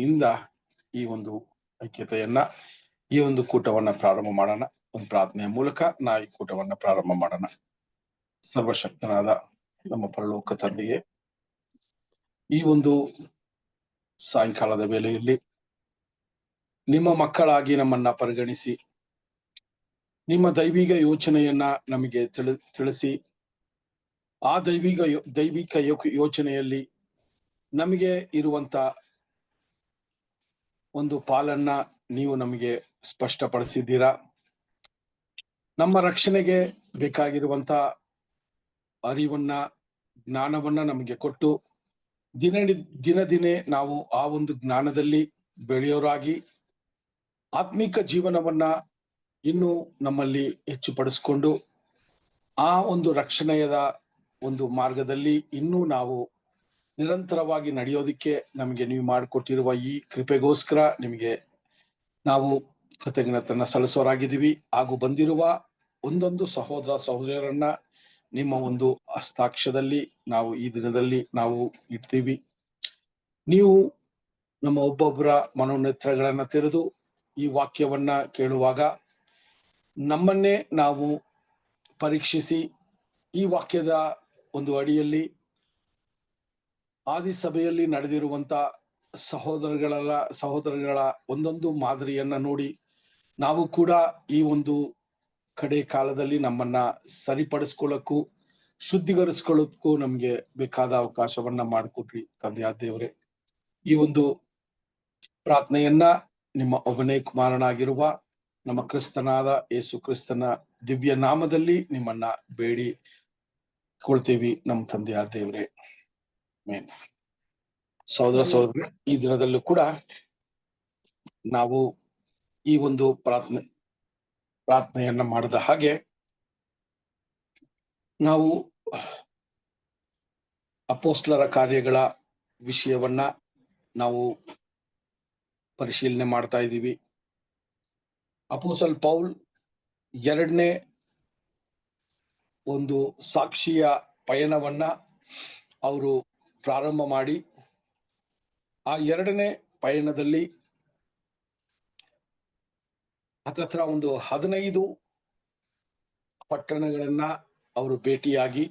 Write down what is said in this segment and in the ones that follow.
ಇಂದ ಈ ಒಂದು ಐಕ್ಯತೆಯನ್ನ ಈ ಒಂದು ಕೂಟವನ್ನ ಪ್ರಾರಂಭ ಮಾಡೋಣ. ಒಂದು ಪ್ರಾರ್ಥನೆಯ ಮೂಲಕ ಈ ಕೂಟವನ್ನ ಪ್ರಾರಂಭ ಮಾಡೋಣ. ಸರ್ವಶಕ್ತನಾದ ನಮ್ಮ ಪರಲೋಕ ತಂದೆಯೇ, ಈ ಒಂದು ಸಾಯಂಕಾಲದ ವೇಳೆಯಲ್ಲಿ ನಿಮ್ಮ ಮಕ್ಕಳಾಗಿ ನಮ್ಮನ್ನ ಪರಿಗಣಿಸಿ ನಿಮ್ಮ ದೈವಿಕ ಯೋಚನೆಯನ್ನ ನಮಗೆ ತಿಳಿಸಿ ಆ ದೈವಿಕ ಯೋಚನೆಯಲ್ಲಿ ನಮಗೆ ಇರುವಂತ ಒಂದು ಪಾಲನ್ನ ನೀವು ನಮಗೆ ಸ್ಪಷ್ಟಪಡಿಸಿದ್ದೀರಾ. ನಮ್ಮ ರಕ್ಷಣೆಗೆ ಬೇಕಾಗಿರುವಂತ ಅರಿವನ್ನ, ಜ್ಞಾನವನ್ನ ನಮಗೆ ಕೊಟ್ಟು ದಿನೇ ನಾವು ಆ ಒಂದು ಜ್ಞಾನದಲ್ಲಿ ಬೆಳೆಯೋರಾಗಿ ಆತ್ಮಿಕ ಜೀವನವನ್ನ ಇನ್ನೂ ನಮ್ಮಲ್ಲಿ ಹೆಚ್ಚು ಪಡಿಸ್ಕೊಂಡು ಆ ಒಂದು ರಕ್ಷಣೆಯದ ಒಂದು ಮಾರ್ಗದಲ್ಲಿ ಇನ್ನೂ ನಾವು ನಿರಂತರವಾಗಿ ನಡೆಯೋದಿಕ್ಕೆ ನಮಗೆ ನೀವು ಮಾಡಿಕೊಟ್ಟಿರುವ ಈ ಕೃಪೆಗೋಸ್ಕರ ನಿಮಗೆ ನಾವು ಕೃತಜ್ಞತೆಯನ್ನ ಸಲ್ಲಿಸೋರಾಗಿದ್ದೀವಿ. ಹಾಗೂ ಬಂದಿರುವ ಒಂದೊಂದು ಸಹೋದರ ಸಹೋದರರನ್ನ ನಿಮ್ಮ ಒಂದು ಹಸ್ತಾಕ್ಷದಲ್ಲಿ ನಾವು ಈ ದಿನದಲ್ಲಿ ನಾವು ಇಡ್ತೀವಿ. ನೀವು ನಮ್ಮ ಒಬ್ಬೊಬ್ಬರ ಮನೋನೇತ್ರಗಳನ್ನ ತೆರೆದು ಈ ವಾಕ್ಯವನ್ನ ಕೇಳುವಾಗ ನಮ್ಮನ್ನೇ ನಾವು ಪರೀಕ್ಷಿಸಿ ಈ ವಾಕ್ಯದ ಒಂದು ಅಡಿಯಲ್ಲಿ ಆದಿ ಸಭೆಯಲ್ಲಿ ನಡೆದಿರುವಂತ ಸಹೋದರಗಳ ಒಂದೊಂದು ಮಾದರಿಯನ್ನ ನೋಡಿ ನಾವು ಕೂಡ ಈ ಒಂದು ಕಡೆ ಕಾಲದಲ್ಲಿ ನಮ್ಮನ್ನ ಸರಿಪಡಿಸ್ಕೊಳ್ಳಕ್ಕೂ ಶುದ್ಧೀಕರಿಸ್ಕೊಳ್ಳೋದಕ್ಕೂ ನಮ್ಗೆ ಬೇಕಾದ ಅವಕಾಶವನ್ನ ಮಾಡಿಕೊಟ್ರಿ ತಂದೆಯಾದ ದೇವರೇ. ಈ ಒಂದು ಪ್ರಾರ್ಥನೆಯನ್ನ ನಿಮ್ಮ ಒಬ್ಬನೇ ಕುಮಾರನಾಗಿರುವ ನಮ್ಮ ಕ್ರಿಸ್ತನಾದ ಯೇಸು ಕ್ರಿಸ್ತನ ದಿವ್ಯ ನಾಮದಲ್ಲಿ ನಿಮ್ಮನ್ನ ಬೇಡಿ ಕೊಳ್ತೀವಿ ನಮ್ಮ ತಂದೆಯಾದ ದೇವರೇ. ಮೇನ್ ಸಹೋದರ ಸಹೋದರಿ, ಈ ದಿನದಲ್ಲೂ ಕೂಡ ನಾವು ಈ ಒಂದು ಪ್ರಾರ್ಥನೆಯನ್ನ ಮಾಡಿದ ಹಾಗೆ ನಾವು ಅಪೋಸ್ತಲರ ಕಾರ್ಯಗಳ ವಿಷಯವನ್ನ ನಾವು ಪರಿಶೀಲನೆ ಮಾಡ್ತಾ ಇದ್ದೀವಿ. ಅಪೋಸ್ತಲ ಪೌಲ್ ಎರಡನೇ ಒಂದು ಸಾಕ್ಷಿಯ ಪಯಣವನ್ನ ಅವರು ಪ್ರಾರಂಭ ಮಾಡಿ ಆ ಎರಡನೇ ಪಯಣದಲ್ಲಿ ಹತ್ತತ್ರ ಒಂದು 15 ಪಟ್ಟಣಗಳನ್ನ ಅವರು ಭೇಟಿಯಾಗಿ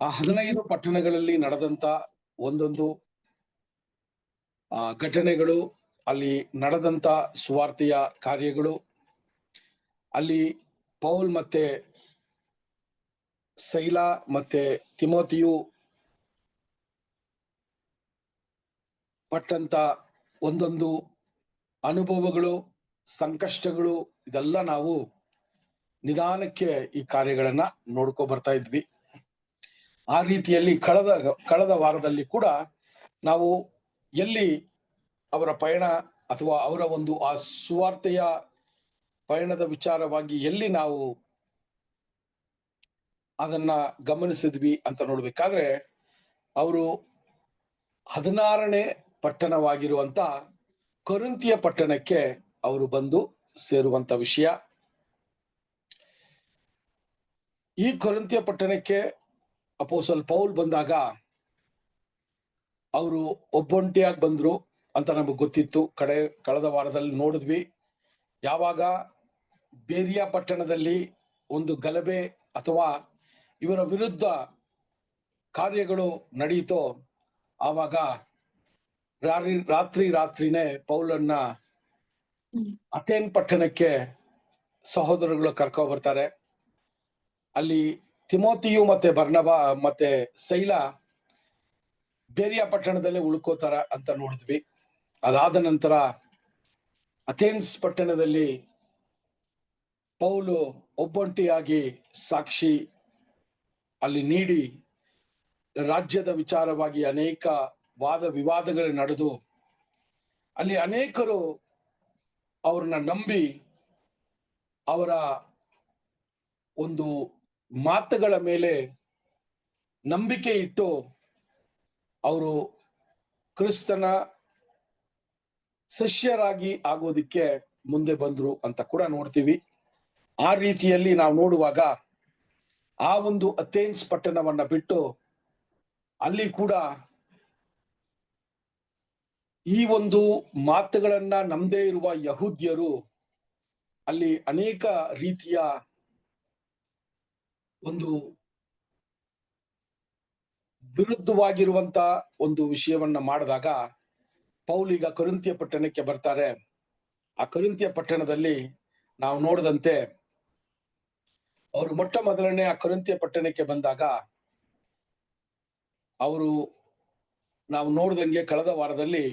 ಆ 15 ಪಟ್ಟಣಗಳಲ್ಲಿ ನಡೆದಂತ ಒಂದೊಂದು ಘಟನೆಗಳು, ಅಲ್ಲಿ ನಡೆದಂತ ಸುವಾರ್ತೆಯ ಕಾರ್ಯಗಳು, ಅಲ್ಲಿ ಪೌಲ್ ಮತ್ತೆ ಸೈಲ ಮತ್ತೆ ತಿಮೋತಿಯು ಪಟ್ಟಂತ ಒಂದೊಂದು ಅನುಭವಗಳು, ಸಂಕಷ್ಟಗಳು, ಇದೆಲ್ಲ ನಾವು ನಿಧಾನಕ್ಕೆ ಈ ಕಾರ್ಯಗಳನ್ನ ನೋಡ್ಕೊ ಬರ್ತಾ ಇದ್ವಿ. ಆ ರೀತಿಯಲ್ಲಿ ಕಳೆದ ವಾರದಲ್ಲಿ ಕೂಡ ನಾವು ಎಲ್ಲಿ ಅವರ ಪಯಣ ಅಥವಾ ಅವರ ಒಂದು ಆ ಸುವಾರ್ತೆಯ ಪಯಣದ ವಿಚಾರವಾಗಿ ಎಲ್ಲಿ ನಾವು ಅದನ್ನ ಗಮನಿಸಿದ್ವಿ ಅಂತ ನೋಡ್ಬೇಕಾದ್ರೆ, ಅವರು 16ನೇ ಪಟ್ಟಣವಾಗಿರುವಂತ ಕೊರಿಂಥಿಯ ಪಟ್ಟಣಕ್ಕೆ ಅವರು ಬಂದು ಸೇರುವಂತ ವಿಷಯ. ಈ ಕೊರಿಂಥಿಯ ಪಟ್ಟಣಕ್ಕೆ ಅಪೊಸ್ತಲ ಪೌಲ್ ಬಂದಾಗ ಅವರು ಒಬ್ಬೊಂಟಿಯಾಗಿ ಬಂದ್ರು ಅಂತ ನಮಗೆ ಗೊತ್ತಿತ್ತು. ಕಳೆದ ವಾರದಲ್ಲಿ ನೋಡಿದ್ವಿ. ಯಾವಾಗ ಬೇರಿಯಾ ಪಟ್ಟಣದಲ್ಲಿ ಒಂದು ಗಲಭೆ ಅಥವಾ ಇವರ ವಿರುದ್ಧ ಕಾರ್ಯಗಳು ನಡೆಯಿತೋ, ಆವಾಗ ರಾತ್ರಿನೇ ಪೌಲನ್ನ ಅಥೇನ್ ಪಟ್ಟಣಕ್ಕೆ ಸಹೋದರಗಳು ಕರ್ಕೊ ಬರ್ತಾರೆ. ಅಲ್ಲಿ ತಿಮೋತಿಯು ಮತ್ತೆ ಬರ್ನಬಾ ಮತ್ತೆ ಸೈಲ ಬೇರಿಯಾ ಪಟ್ಟಣದಲ್ಲೇ ಉಳ್ಕೋತಾರ ಅಂತ ನೋಡಿದ್ವಿ. ಅದಾದ ನಂತರ ಅಥೇನ್ಸ್ ಪಟ್ಟಣದಲ್ಲಿ ಪೌಲು ಒಬ್ಬೊಂಟಿಯಾಗಿ ಸಾಕ್ಷಿ ಅಲ್ಲಿ ನೀಡಿ ರಾಜ್ಯದ ವಿಚಾರವಾಗಿ ಅನೇಕ ವಾದ ವಿವಾದಗಳು ನಡೆದು ಅಲ್ಲಿ ಅನೇಕರು ಅವ್ರನ್ನ ನಂಬಿ ಅವರ ಒಂದು ಮಾತುಗಳ ಮೇಲೆ ನಂಬಿಕೆ ಇಟ್ಟು ಅವರು ಕ್ರಿಸ್ತನ ಶಿಷ್ಯರಾಗಿ ಆಗೋದಿಕ್ಕೆ ಮುಂದೆ ಬಂದ್ರು ಅಂತ ಕೂಡ ನೋಡ್ತೀವಿ. ಆ ರೀತಿಯಲ್ಲಿ ನಾವು ನೋಡುವಾಗ ಆ ಒಂದು ಅಥೇನ್ಸ್ ಪಟ್ಟಣವನ್ನ ಬಿಟ್ಟು ಅಲ್ಲಿ ಕೂಡ ಈ ಒಂದು ಮಾತುಗಳನ್ನ ನಂಬದೇ ಇರುವ ಯಹೂದ್ಯರು ಅಲ್ಲಿ ಅನೇಕ ರೀತಿಯ ಒಂದು ವಿರುದ್ಧವಾಗಿರುವಂತ ಒಂದು ವಿಷಯವನ್ನ ಮಾಡಿದಾಗ ಪೌಲ್ ಕೊರಿಂಥಿಯ ಪಟ್ಟಣಕ್ಕೆ ಬರ್ತಾರೆ. ಆ ಕೊರಿಂಥಿಯ ಪಟ್ಟಣದಲ್ಲಿ ನಾವು ನೋಡಿದಂತೆ ಅವರು ಮೊಟ್ಟ ಮೊದಲನೇ ಆ ಕೊರಿಂಥಿಯ ಪಟ್ಟಣಕ್ಕೆ ಬಂದಾಗ ಅವರು ನಾವು ನೋಡಿದಂಗೆ ಕಳೆದ ವಾರದಲ್ಲಿ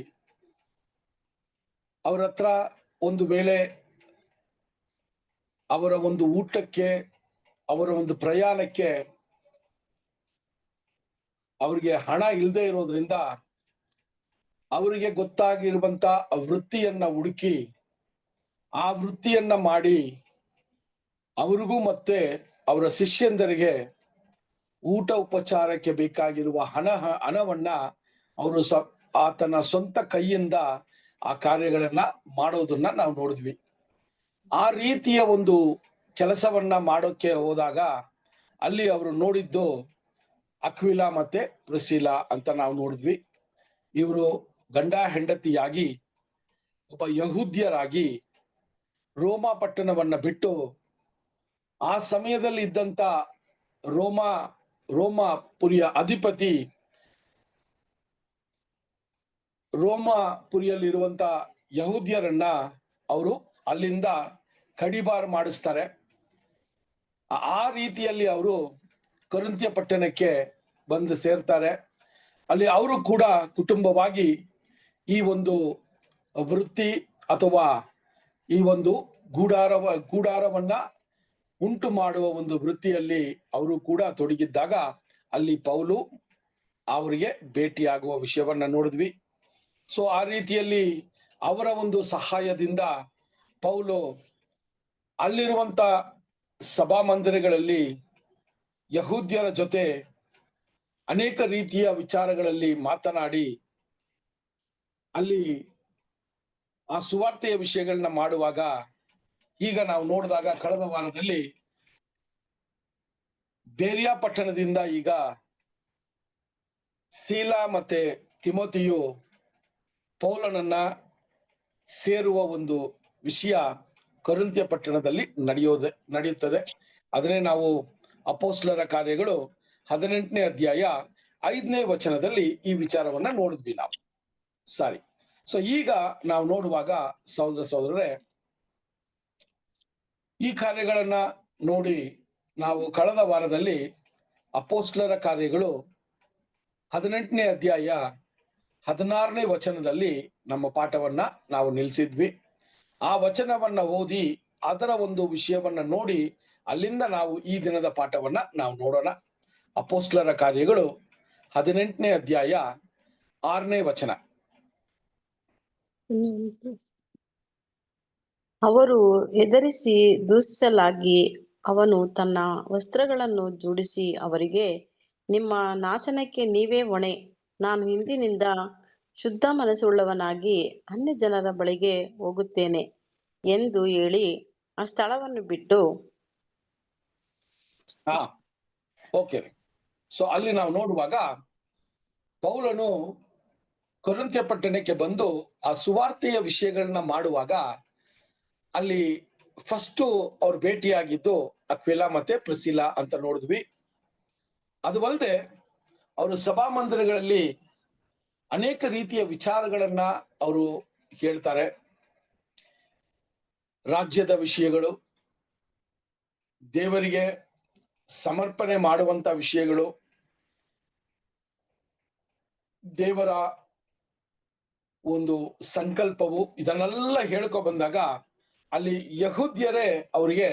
ಅವರ ಹತ್ರ ಒಂದು ವೇಳೆ ಅವರ ಒಂದು ಊಟಕ್ಕೆ, ಅವರ ಒಂದು ಪ್ರಯಾಣಕ್ಕೆ ಅವರಿಗೆ ಹಣ ಇಲ್ಲದೆ ಇರೋದ್ರಿಂದ ಅವರಿಗೆ ಗೊತ್ತಾಗಿರುವಂತ ವೃತ್ತಿಯನ್ನ ಹುಡುಕಿ ಆ ವೃತ್ತಿಯನ್ನ ಮಾಡಿ ಅವರಿಗೂ ಮತ್ತೆ ಅವರ ಶಿಷ್ಯಂದರಿಗೆ ಊಟ ಉಪಚಾರಕ್ಕೆ ಬೇಕಾಗಿರುವ ಹಣವನ್ನ ಅವರು ಆತನ ಸ್ವಂತ ಕೈಯಿಂದ ಆ ಕಾರ್ಯಗಳನ್ನ ಮಾಡೋದನ್ನ ನಾವು ನೋಡಿದ್ವಿ. ಆ ರೀತಿಯ ಒಂದು ಕೆಲಸವನ್ನ ಮಾಡೋಕೆ ಹೋದಾಗ ಅಲ್ಲಿ ಅವರು ನೋಡಿದ್ದು ಅಕ್ವಿಲಾ ಮತ್ತೆ ಪ್ರಿಸ್ಸಿಲ್ಲಾ ಅಂತ ನಾವು ನೋಡಿದ್ವಿ. ಇವರು ಗಂಡ ಹೆಂಡತಿಯಾಗಿ ಒಬ್ಬ ಯಹೂದ್ಯರಾಗಿ ರೋಮಾ ಪಟ್ಟಣವನ್ನ ಬಿಟ್ಟು ಆ ಸಮಯದಲ್ಲಿ ಇದ್ದಂತ ರೋಮಾಪುರಿಯ ಅಧಿಪತಿ, ರೋಮಾಪುರಿಯಲ್ಲಿರುವಂತ ಯಹೂದ್ಯರನ್ನ ಅವರು ಅಲ್ಲಿಂದ ಕಡಿಬಾರು ಮಾಡಿಸ್ತಾರೆ. ಆ ರೀತಿಯಲ್ಲಿ ಅವರು ಕೊರಿಂಥಿಯ ಪಟ್ಟಣಕ್ಕೆ ಬಂದು ಸೇರ್ತಾರೆ. ಅಲ್ಲಿ ಅವರು ಕೂಡ ಕುಟುಂಬವಾಗಿ ಈ ಒಂದು ವೃತ್ತಿ ಅಥವಾ ಈ ಒಂದು ಗೂಡಾರವನ್ನ ಉಂಟು ಮಾಡುವ ಒಂದು ವೃತ್ತಿಯಲ್ಲಿ ಅವರು ಕೂಡ ತೊಡಗಿದ್ದಾಗ ಅಲ್ಲಿ ಪೌಲು ಅವರಿಗೆ ಭೇಟಿಯಾಗುವ ವಿಷಯವನ್ನ ನೋಡಿದ್ವಿ. ಸೊ ಆ ರೀತಿಯಲ್ಲಿ ಅವರ ಒಂದು ಸಹಾಯದಿಂದ ಪೌಲು ಅಲ್ಲಿರುವಂತ ಸಭಾಮಂದಿರಗಳಲ್ಲಿ ಯಹೂದ್ಯರ ಜೊತೆ ಅನೇಕ ರೀತಿಯ ವಿಚಾರಗಳಲ್ಲಿ ಮಾತನಾಡಿ ಅಲ್ಲಿ ಆ ಸುವಾರ್ತೆಯ ವಿಷಯಗಳನ್ನ ಮಾಡುವಾಗ, ಈಗ ನಾವು ನೋಡಿದಾಗ ಕಳೆದ ವಾರದಲ್ಲಿ ಬೇರಿಯಾ ಪಟ್ಟಣದಿಂದ ಈಗ ಸೀಲಾ ಮತ್ತೆ ತಿಮೋತಿಯು ಪೌಲನನ್ನ ಸೇರುವ ಒಂದು ವಿಷಯ ಕೊರಿಂಥಿಯ ಪಟ್ಟಣದಲ್ಲಿ ನಡೆಯುತ್ತದೆ. ಅದನ್ನೇ ನಾವು ಅಪೊಸ್ತಲರ ಕಾರ್ಯಗಳು 18ನೇ ಅಧ್ಯಾಯ 5ನೇ ವಚನದಲ್ಲಿ ಈ ವಿಚಾರವನ್ನ ನೋಡಿದ್ವಿ ನಾವು. ಸರಿ, ಸೊ ಈಗ ನಾವು ನೋಡುವಾಗ ಸಹೋದರರೇ, ಈ ಕಾರ್ಯಗಳನ್ನ ನೋಡಿ ನಾವು ಕಳೆದ ವಾರದಲ್ಲಿ ಅಪೊಸ್ತಲರ ಕಾರ್ಯಗಳು 18ನೇ ಅಧ್ಯಾಯ 16ನೇ ವಚನದಲ್ಲಿ ನಮ್ಮ ಪಾಠವನ್ನ ನಾವು ನಿಲ್ಲಿಸಿದ್ವಿ. ಆ ವಚನವನ್ನ ಓದಿ ಅದರ ಒಂದು ವಿಷಯವನ್ನ ನೋಡಿ ಅಲ್ಲಿಂದ ನಾವು ಈ ದಿನದ ಪಾಠವನ್ನ ನಾವು ನೋಡೋಣ. ಅಪೊಸ್ತಲರ ಕಾರ್ಯಗಳು 18ನೇ ಅಧ್ಯಾಯ 6ನೇ ವಚನ. ಅವರು ಎದುರಿಸಿ ದೂಷಿಸಲಾಗಿ ಅವನು ತನ್ನ ವಸ್ತ್ರಗಳನ್ನು ಜೋಡಿಸಿ ಅವರಿಗೆ, ನಿಮ್ಮ ನಾಶನಕ್ಕೆ ನೀವೇ ಹೊಣೆ, ನಾನು ಇಂದಿನಿಂದ ಶುದ್ಧ ಮನಸ್ಸುಳ್ಳವನಾಗಿ ಅನ್ಯ ಜನರ ಬಳಿಗೆ ಹೋಗುತ್ತೇನೆ ಎಂದು ಹೇಳಿ ಆ ಸ್ಥಳವನ್ನು ಬಿಟ್ಟು ಓಕೆ. ಸೊ ಅಲ್ಲಿ ನಾವು ನೋಡುವಾಗ ಪೌಲನು ಕೊರಿಂಥ್ಯ ಪಟ್ಟಣಕ್ಕೆ ಬಂದು ಆ ಸುವಾರ್ತೆಯ ವಿಷಯಗಳನ್ನ ಮಾಡುವಾಗ ಅಲ್ಲಿ ಫಸ್ಟ್ ಅವ್ರು ಭೇಟಿಯಾಗಿದ್ದು ಅಕ್ವಿಲಾ ಮತ್ತೆ ಪ್ರಿಸ್ಸಿಲ್ಲಾ ಅಂತ ನೋಡಿದ್ವಿ. ಅದು ಅಲ್ಲದೆ ಅವರು ಸಭಾಮಂದಿರಗಳಲ್ಲಿ ಅನೇಕ ರೀತಿಯ ವಿಚಾರಗಳನ್ನ ಅವರು ಹೇಳ್ತಾರೆ. ರಾಜ್ಯದ ವಿಷಯಗಳು, ದೇವರಿಗೆ ಸಮರ್ಪಣೆ ಮಾಡುವಂತ ವಿಷಯಗಳು, ದೇವರ ಒಂದು ಸಂಕಲ್ಪವು, ಇದನ್ನೆಲ್ಲ ಹೇಳ್ಕೊ ಬಂದಾಗ ಅಲ್ಲಿ ಯಹೂದ್ಯರೇ ಅವರಿಗೆ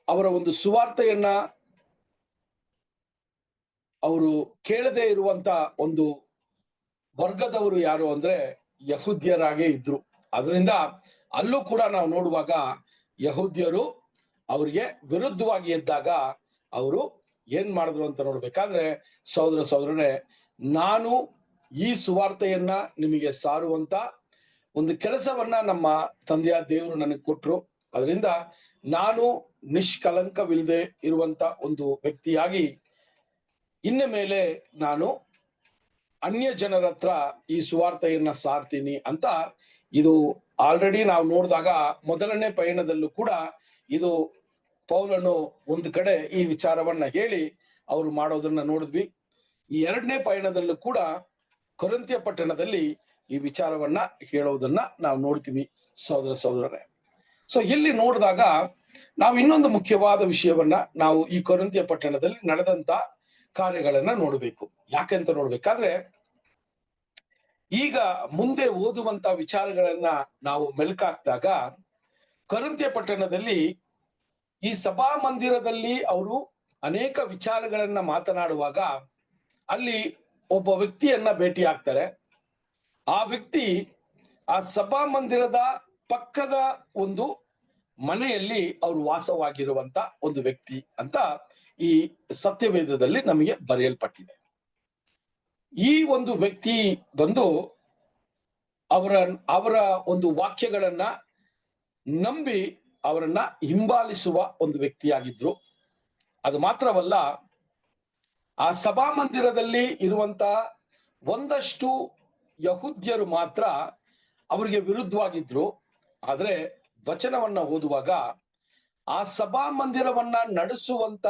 ಅವರ ಒಂದು ಸುವಾರ್ತೆಯನ್ನ ಅವರು ಕೇಳದೇ ಇರುವಂತ ಒಂದು ವರ್ಗದವರು ಯಾರು ಅಂದ್ರೆ ಯಹೂದ್ಯರಾಗೇ ಇದ್ರು. ಅದರಿಂದ ಅಲ್ಲೂ ಕೂಡ ನಾವು ನೋಡುವಾಗ ಯಹೂದ್ಯರು ಅವರಿಗೆ ವಿರುದ್ಧವಾಗಿ ಎದ್ದಾಗ ಅವರು ಏನ್ ಮಾಡಿದ್ರು ಅಂತ ನೋಡ್ಬೇಕಾದ್ರೆ, ಸಹೋದರರೇ, ನಾನು ಈ ಸುವಾರ್ತೆಯನ್ನ ನಿಮಗೆ ಸಾರುವಂತ ಒಂದು ಕೆಲಸವನ್ನ ನಮ್ಮ ತಂದೆಯ ದೇವರು ನನಗೆ ಕೊಟ್ರು. ಅದರಿಂದ ನಾನು ನಿಷ್ಕಲಂಕವಿಲ್ಲದೆ ಇರುವಂತ ಒಂದು ವ್ಯಕ್ತಿಯಾಗಿ ಇನ್ನ ಮೇಲೆ ನಾನು ಅನ್ಯ ಜನರ ಹತ್ರ ಈ ಸುವಾರ್ತೆಯನ್ನ ಸಾರ್ತೀನಿ ಅಂತ ಇದು ಆಲ್ರೆಡಿ ನಾವು ನೋಡಿದಾಗ ಮೊದಲನೇ ಪಯಣದಲ್ಲೂ ಕೂಡ ಇದು ಪೌಲನು ಒಂದು ಕಡೆ ಈ ವಿಚಾರವನ್ನ ಹೇಳಿ ಅವರು ಮಾಡೋದನ್ನ ನೋಡಿದ್ವಿ. ಈ ಎರಡನೇ ಪಯಣದಲ್ಲೂ ಕೂಡ ಕೊರಿಂಥ್ಯ ಪಟ್ಟಣದಲ್ಲಿ ಈ ವಿಚಾರವನ್ನ ಹೇಳೋದನ್ನ ನಾವು ನೋಡ್ತೀವಿ ಸಹೋದರರೇ. ಸೊ ಇಲ್ಲಿ ನೋಡಿದಾಗ ನಾವು ಇನ್ನೊಂದು ಮುಖ್ಯವಾದ ವಿಷಯವನ್ನ ನಾವು ಈ ಕೊರಿಂಥ್ಯ ಪಟ್ಟಣದಲ್ಲಿ ನಡೆದಂತ ಕಾರ್ಯಗಳನ್ನ ನೋಡಬೇಕು. ಯಾಕೆಂತ ನೋಡ್ಬೇಕಾದ್ರೆ ಈಗ ಮುಂದೆ ಓದುವಂತ ವಿಚಾರಗಳನ್ನ ನಾವು ಮೆಲುಕಾಕ್ದಾಗ ಕೊರಿಂಥ್ಯ ಪಟ್ಟಣದಲ್ಲಿ ಈ ಸಭಾ ಮಂದಿರದಲ್ಲಿ ಅವರು ಅನೇಕ ವಿಚಾರಗಳನ್ನ ಮಾತನಾಡುವಾಗ ಅಲ್ಲಿ ಒಬ್ಬ ವ್ಯಕ್ತಿಯನ್ನ ಭೇಟಿ ಆಗ್ತಾರೆ. ಆ ವ್ಯಕ್ತಿ ಆ ಸಭಾ ಮಂದಿರದ ಪಕ್ಕದ ಒಂದು ಮನೆಯಲ್ಲಿ ಅವರು ವಾಸವಾಗಿರುವಂತ ಒಂದು ವ್ಯಕ್ತಿ ಅಂತ ಈ ಸತ್ಯವೇದದಲ್ಲಿ ನಮಗೆ ಬರೆಯಲ್ಪಟ್ಟಿದೆ. ಈ ಒಂದು ವ್ಯಕ್ತಿ ಬಂದು ಅವರ ಒಂದು ವಾಕ್ಯಗಳನ್ನ ನಂಬಿ ಅವರನ್ನ ಹಿಂಬಾಲಿಸುವ ಒಂದು ವ್ಯಕ್ತಿಯಾಗಿದ್ರು. ಅದು ಮಾತ್ರವಲ್ಲ, ಆ ಸಭಾ ಮಂದಿರದಲ್ಲಿ ಇರುವಂತ ಒಂದಷ್ಟು ಯಹೂದ್ಯರು ಮಾತ್ರ ಅವರಿಗೆ ವಿರುದ್ಧವಾಗಿದ್ರು. ಆದ್ರೆ ವಚನವನ್ನ ಓದುವಾಗ ಆ ಸಭಾ ಮಂದಿರವನ್ನ ನಡೆಸುವಂತ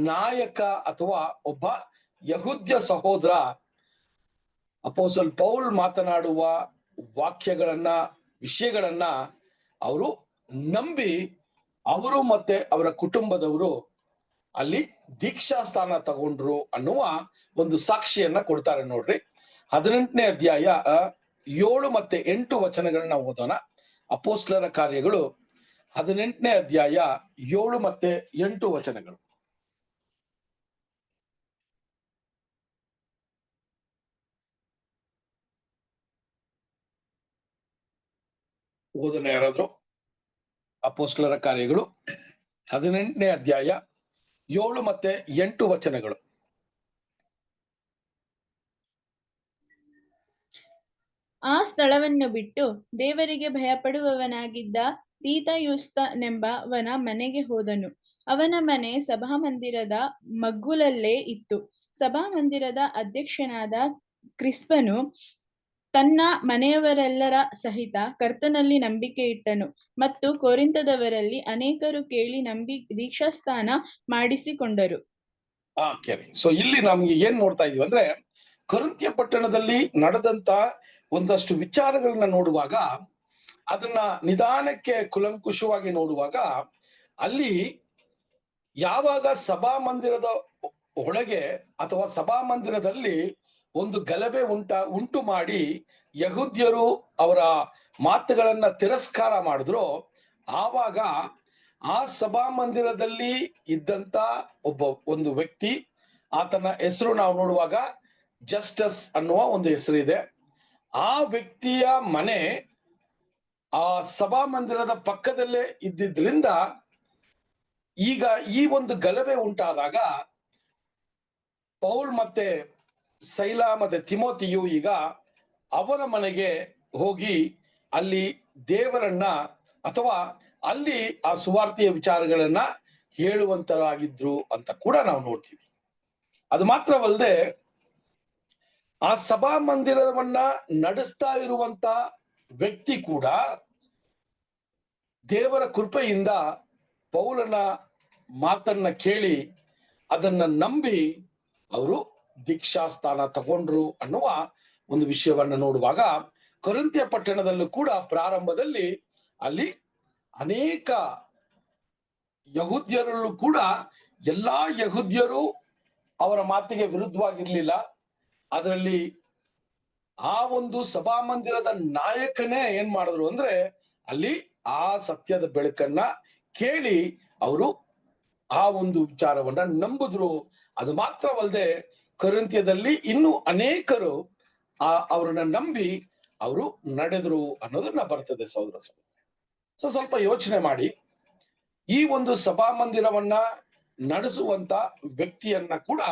ನಾಯಕ ಅಥವಾ ಒಬ್ಬ ಯಹೂದ್ಯ ಸಹೋದರ ಅಪೊಸ್ತಲ ಪೌಲ್ ಮಾತನಾಡುವ ವಾಕ್ಯಗಳನ್ನ ವಿಷಯಗಳನ್ನ ಅವರು ನಂಬಿ ಅವರು ಮತ್ತೆ ಅವರ ಕುಟುಂಬದವರು ಅಲ್ಲಿ ದೀಕ್ಷಾ ಸ್ಥಾನ ತಗೊಂಡ್ರು ಅನ್ನುವ ಒಂದು ಸಾಕ್ಷಿಯನ್ನ ಕೊಡ್ತಾರೆ. ನೋಡ್ರಿ, 18ನೇ ಅಧ್ಯಾಯ 7 ಮತ್ತೆ 8 ವಚನಗಳನ್ನ ಓದೋಣ. ಅಪೊಸ್ತಲರ ಕಾರ್ಯಗಳು 18ನೇ ಅಧ್ಯಾಯ 7 ಮತ್ತೆ 8 ವಚನಗಳು. ಓದೋಣ ಯಾರಾದ್ರು? ಅಪೊಸ್ತಲರ ಕಾರ್ಯಗಳು 18ನೇ ಅಧ್ಯಾಯ 7 ಮತ್ತೆ 8 ವಚನಗಳು. ಆ ಸ್ಥಳವನ್ನು ಬಿಟ್ಟು ದೇವರಿಗೆ ಭಯಪಡುವವನಾಗಿದ್ದ ತೀತಯುಸ್ತನೆಂಬವನ ಮನೆಗೆ ಹೋದನು. ಅವನ ಮನೆ ಸಭಾಮಂದಿರದ ಮಗ್ಗುಲಲ್ಲೇ ಇತ್ತು. ಸಭಾಮಂದಿರದ ಅಧ್ಯಕ್ಷನಾದ ಕ್ರಿಸ್ಪನು ತನ್ನ ಮನೆಯವರೆಲ್ಲರ ಸಹಿತ ಕರ್ತನಲ್ಲಿ ನಂಬಿಕೆ ಇಟ್ಟನು ಮತ್ತು ಕೊರಿಂಥದವರಲ್ಲಿ ಅನೇಕರು ಕೇಳಿ ನಂಬಿ ದೀಕ್ಷಾಸ್ನಾನ ಮಾಡಿಸಿಕೊಂಡರು. ಸೊ ಇಲ್ಲಿ ನಮ್ಗೆ ಏನ್ ನೋಡ್ತಾ ಇದೀವಿ ಅಂದ್ರೆ, ಕೊರಿಂಥ್ಯ ಪಟ್ಟಣದಲ್ಲಿ ನಡೆದಂತ ಒಂದಷ್ಟು ವಿಚಾರಗಳನ್ನ ನೋಡುವಾಗ, ಅದನ್ನ ನಿಧಾನಕ್ಕೆ ಕುಲಂಕುಷವಾಗಿ ನೋಡುವಾಗ, ಅಲ್ಲಿ ಯಾವಾಗ ಸಭಾ ಮಂದಿರದ ಒಳಗೆ ಅಥವಾ ಸಭಾ ಮಂದಿರದಲ್ಲಿ ಒಂದು ಗಲಭೆ ಉಂಟು ಮಾಡಿ ಯಹೂದ್ಯರು ಅವರ ಮಾತುಗಳನ್ನ ತಿರಸ್ಕಾರ ಮಾಡಿದ್ರು, ಆವಾಗ ಆ ಸಭಾ ಮಂದಿರದಲ್ಲಿ ಇದ್ದಂತ ಒಂದು ವ್ಯಕ್ತಿ, ಆತನ ಹೆಸರು ನಾವು ನೋಡುವಾಗ ಜಸ್ಟಸ್ ಅನ್ನುವ ಒಂದು ಹೆಸರಿದೆ. ಆ ವ್ಯಕ್ತಿಯ ಮನೆ ಆ ಸಭಾ ಮಂದಿರದ ಪಕ್ಕದಲ್ಲೇ ಇದ್ದಿದ್ರಿಂದ ಈಗ ಈ ಒಂದು ಗಲಭೆ ಉಂಟಾದಾಗ ಪೌಲ್ ಮತ್ತೆ ಸೈಲ ಮತ್ತೆ ತಿಮೋತಿಯು ಈಗ ಅವರ ಮನೆಗೆ ಹೋಗಿ ಅಲ್ಲಿ ದೇವರನ್ನ ಅಥವಾ ಅಲ್ಲಿ ಆ ಸುವಾರ್ತೆಯ ವಿಚಾರಗಳನ್ನ ಹೇಳುವಂತರಾಗಿದ್ರು ಅಂತ ಕೂಡ ನಾವು ನೋಡ್ತೀವಿ. ಅದು ಮಾತ್ರವಲ್ಲದೆ ಆ ಸಭಾ ಮಂದಿರವನ್ನ ನಡೆಸ್ತಾ ಇರುವಂತ ವ್ಯಕ್ತಿ ಕೂಡ ದೇವರ ಕೃಪೆಯಿಂದ ಪೌಲನ ಮಾತನ್ನ ಕೇಳಿ ಅದನ್ನ ನಂಬಿ ಅವರು ದೀಕ್ಷಾಸ್ಥಾನ ತಗೊಂಡ್ರು ಅನ್ನುವ ಒಂದು ವಿಷಯವನ್ನ ನೋಡುವಾಗ, ಕೊರಿಂಥ್ಯ ಪಟ್ಟಣದಲ್ಲೂ ಕೂಡ ಪ್ರಾರಂಭದಲ್ಲಿ ಅಲ್ಲಿ ಅನೇಕ ಯಹೂದ್ಯರಲ್ಲೂ ಕೂಡ ಎಲ್ಲಾ ಯಹೂದ್ಯರು ಅವರ ಮಾತಿಗೆ ವಿರುದ್ಧವಾಗಿರ್ಲಿಲ್ಲ. ಅದರಲ್ಲಿ ಆ ಒಂದು ಸಭಾಮಂದಿರದ ನಾಯಕನೇ ಏನ್ ಮಾಡಿದ್ರು ಅಂದ್ರೆ, ಅಲ್ಲಿ ಆ ಸತ್ಯದ ಬೆಳಕನ್ನ ಕೇಳಿ ಅವರು ಆ ಒಂದು ವಿಚಾರವನ್ನ ನಂಬಿದ್ರು. ಅದು ಮಾತ್ರವಲ್ಲದೆ ಕೊರಿಂಥ್ಯದಲ್ಲಿ ಇನ್ನೂ ಅನೇಕರು ಅವರನ್ನ ನಂಬಿ ಅವರು ನಡೆದ್ರು ಅನ್ನೋದನ್ನ ಬರ್ತದೆ ಸಹೋದರ. ಸ್ವಲ್ಪ ಯೋಚನೆ ಮಾಡಿ, ಈ ಒಂದು ಸಭಾಮಂದಿರವನ್ನ ನಡೆಸುವಂತ ವ್ಯಕ್ತಿಯನ್ನ ಕೂಡ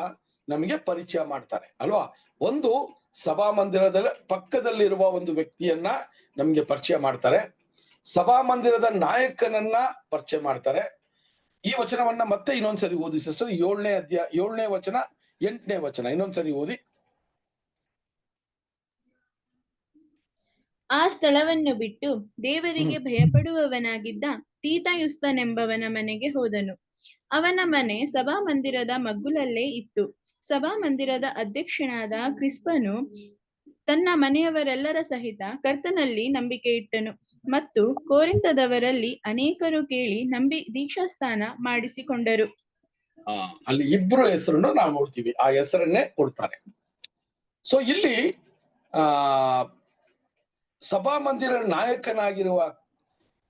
ನಮಗೆ ಪರಿಚಯ ಮಾಡ್ತಾರೆ ಅಲ್ವಾ. ಒಂದು ಸಭಾಮಂದಿರದ ಪಕ್ಕದಲ್ಲಿರುವ ಒಂದು ವ್ಯಕ್ತಿಯನ್ನ ನಮ್ಗೆ ಪರಿಚಯ ಮಾಡ್ತಾರೆ, ಸಭಾಮಂದಿರದ ನಾಯಕನನ್ನ ಪರಿಚಯ ಮಾಡ್ತಾರೆ. ಈ ವಚನವನ್ನ ಮತ್ತೆ ಇನ್ನೊಂದ್ಸರಿ ಓದಿ ಸಿಸ್ಟರ್, 7ನೇ ಅಧ್ಯಾಯ 7ನೇ ವಚನ 8ನೇ ವಚನ ಇನ್ನೊಂದ್ಸರಿ ಓದಿ. ಆ ಸ್ಥಳವನ್ನು ಬಿಟ್ಟು ದೇವರಿಗೆ ಭಯಪಡುವವನಾಗಿದ್ದ ತೀತಯುಸ್ತನೆಂಬವನ ಮನೆಗೆ ಹೋದನು. ಅವನ ಮನೆ ಸಭಾಮಂದಿರದ ಮಗ್ಗುಲಲ್ಲೇ ಇತ್ತು. ಸಭಾಮಂದಿರದ ಅಧ್ಯಕ್ಷನಾದ ಕ್ರಿಸ್ಪನು ತನ್ನ ಮನೆಯವರೆಲ್ಲರ ಸಹಿತ ಕರ್ತನಲ್ಲಿ ನಂಬಿಕೆ ಇಟ್ಟನು ಮತ್ತು ಕೋರಿಂಥದವರಲ್ಲಿ ಅನೇಕರು ಕೇಳಿ ನಂಬಿ ದೀಕ್ಷಾಸ್ನಾನ ಮಾಡಿಸಿಕೊಂಡರು. ಅಲ್ಲಿ ಇಬ್ರು ಹೆಸರನ್ನು ನಾವು ನೋಡ್ತೀವಿ, ಆ ಹೆಸರನ್ನೇ ಕೊಡ್ತಾರೆ. ಸೊ ಇಲ್ಲಿ ಸಭಾಮಂದಿರ ನಾಯಕನಾಗಿರುವ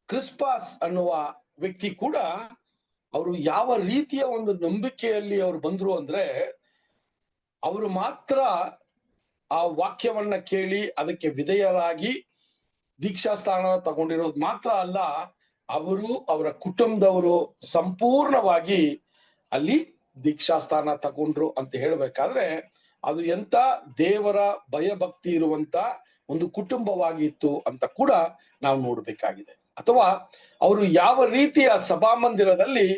ಕ್ರಿಸ್ಪಾಸ್ ಅನ್ನುವ ವ್ಯಕ್ತಿ ಕೂಡ ಅವರು ಯಾವ ರೀತಿಯ ಒಂದು ನಂಬಿಕೆಯಲ್ಲಿ ಅವರು ಬಂದ್ರು ಅಂದ್ರೆ, ಅವರು ಮಾತ್ರ ಆ ವಾಕ್ಯವನ್ನ ಕೇಳಿ ಅದಕ್ಕೆ ವಿಧೇಯರಾಗಿ ದೀಕ್ಷಾಸ್ಥಾನ ತಗೊಂಡಿರೋದು ಮಾತ್ರ ಅಲ್ಲ, ಅವರು ಅವರ ಕುಟುಂಬದವರು ಸಂಪೂರ್ಣವಾಗಿ ಅಲ್ಲಿ ದೀಕ್ಷಾಸ್ಥಾನ ತಗೊಂಡ್ರು ಅಂತ ಹೇಳ್ಬೇಕಾದ್ರೆ ಅದು ಎಂತ ದೇವರ ಭಯಭಕ್ತಿ ಇರುವಂತ ಒಂದು ಕುಟುಂಬವಾಗಿತ್ತು ಅಂತ ಕೂಡ ನಾವು ನೋಡ್ಬೇಕಾಗಿದೆ. ಅಥವಾ ಅವರು ಯಾವ ರೀತಿಯ ಸಭಾಮಂದಿರದಲ್ಲಿ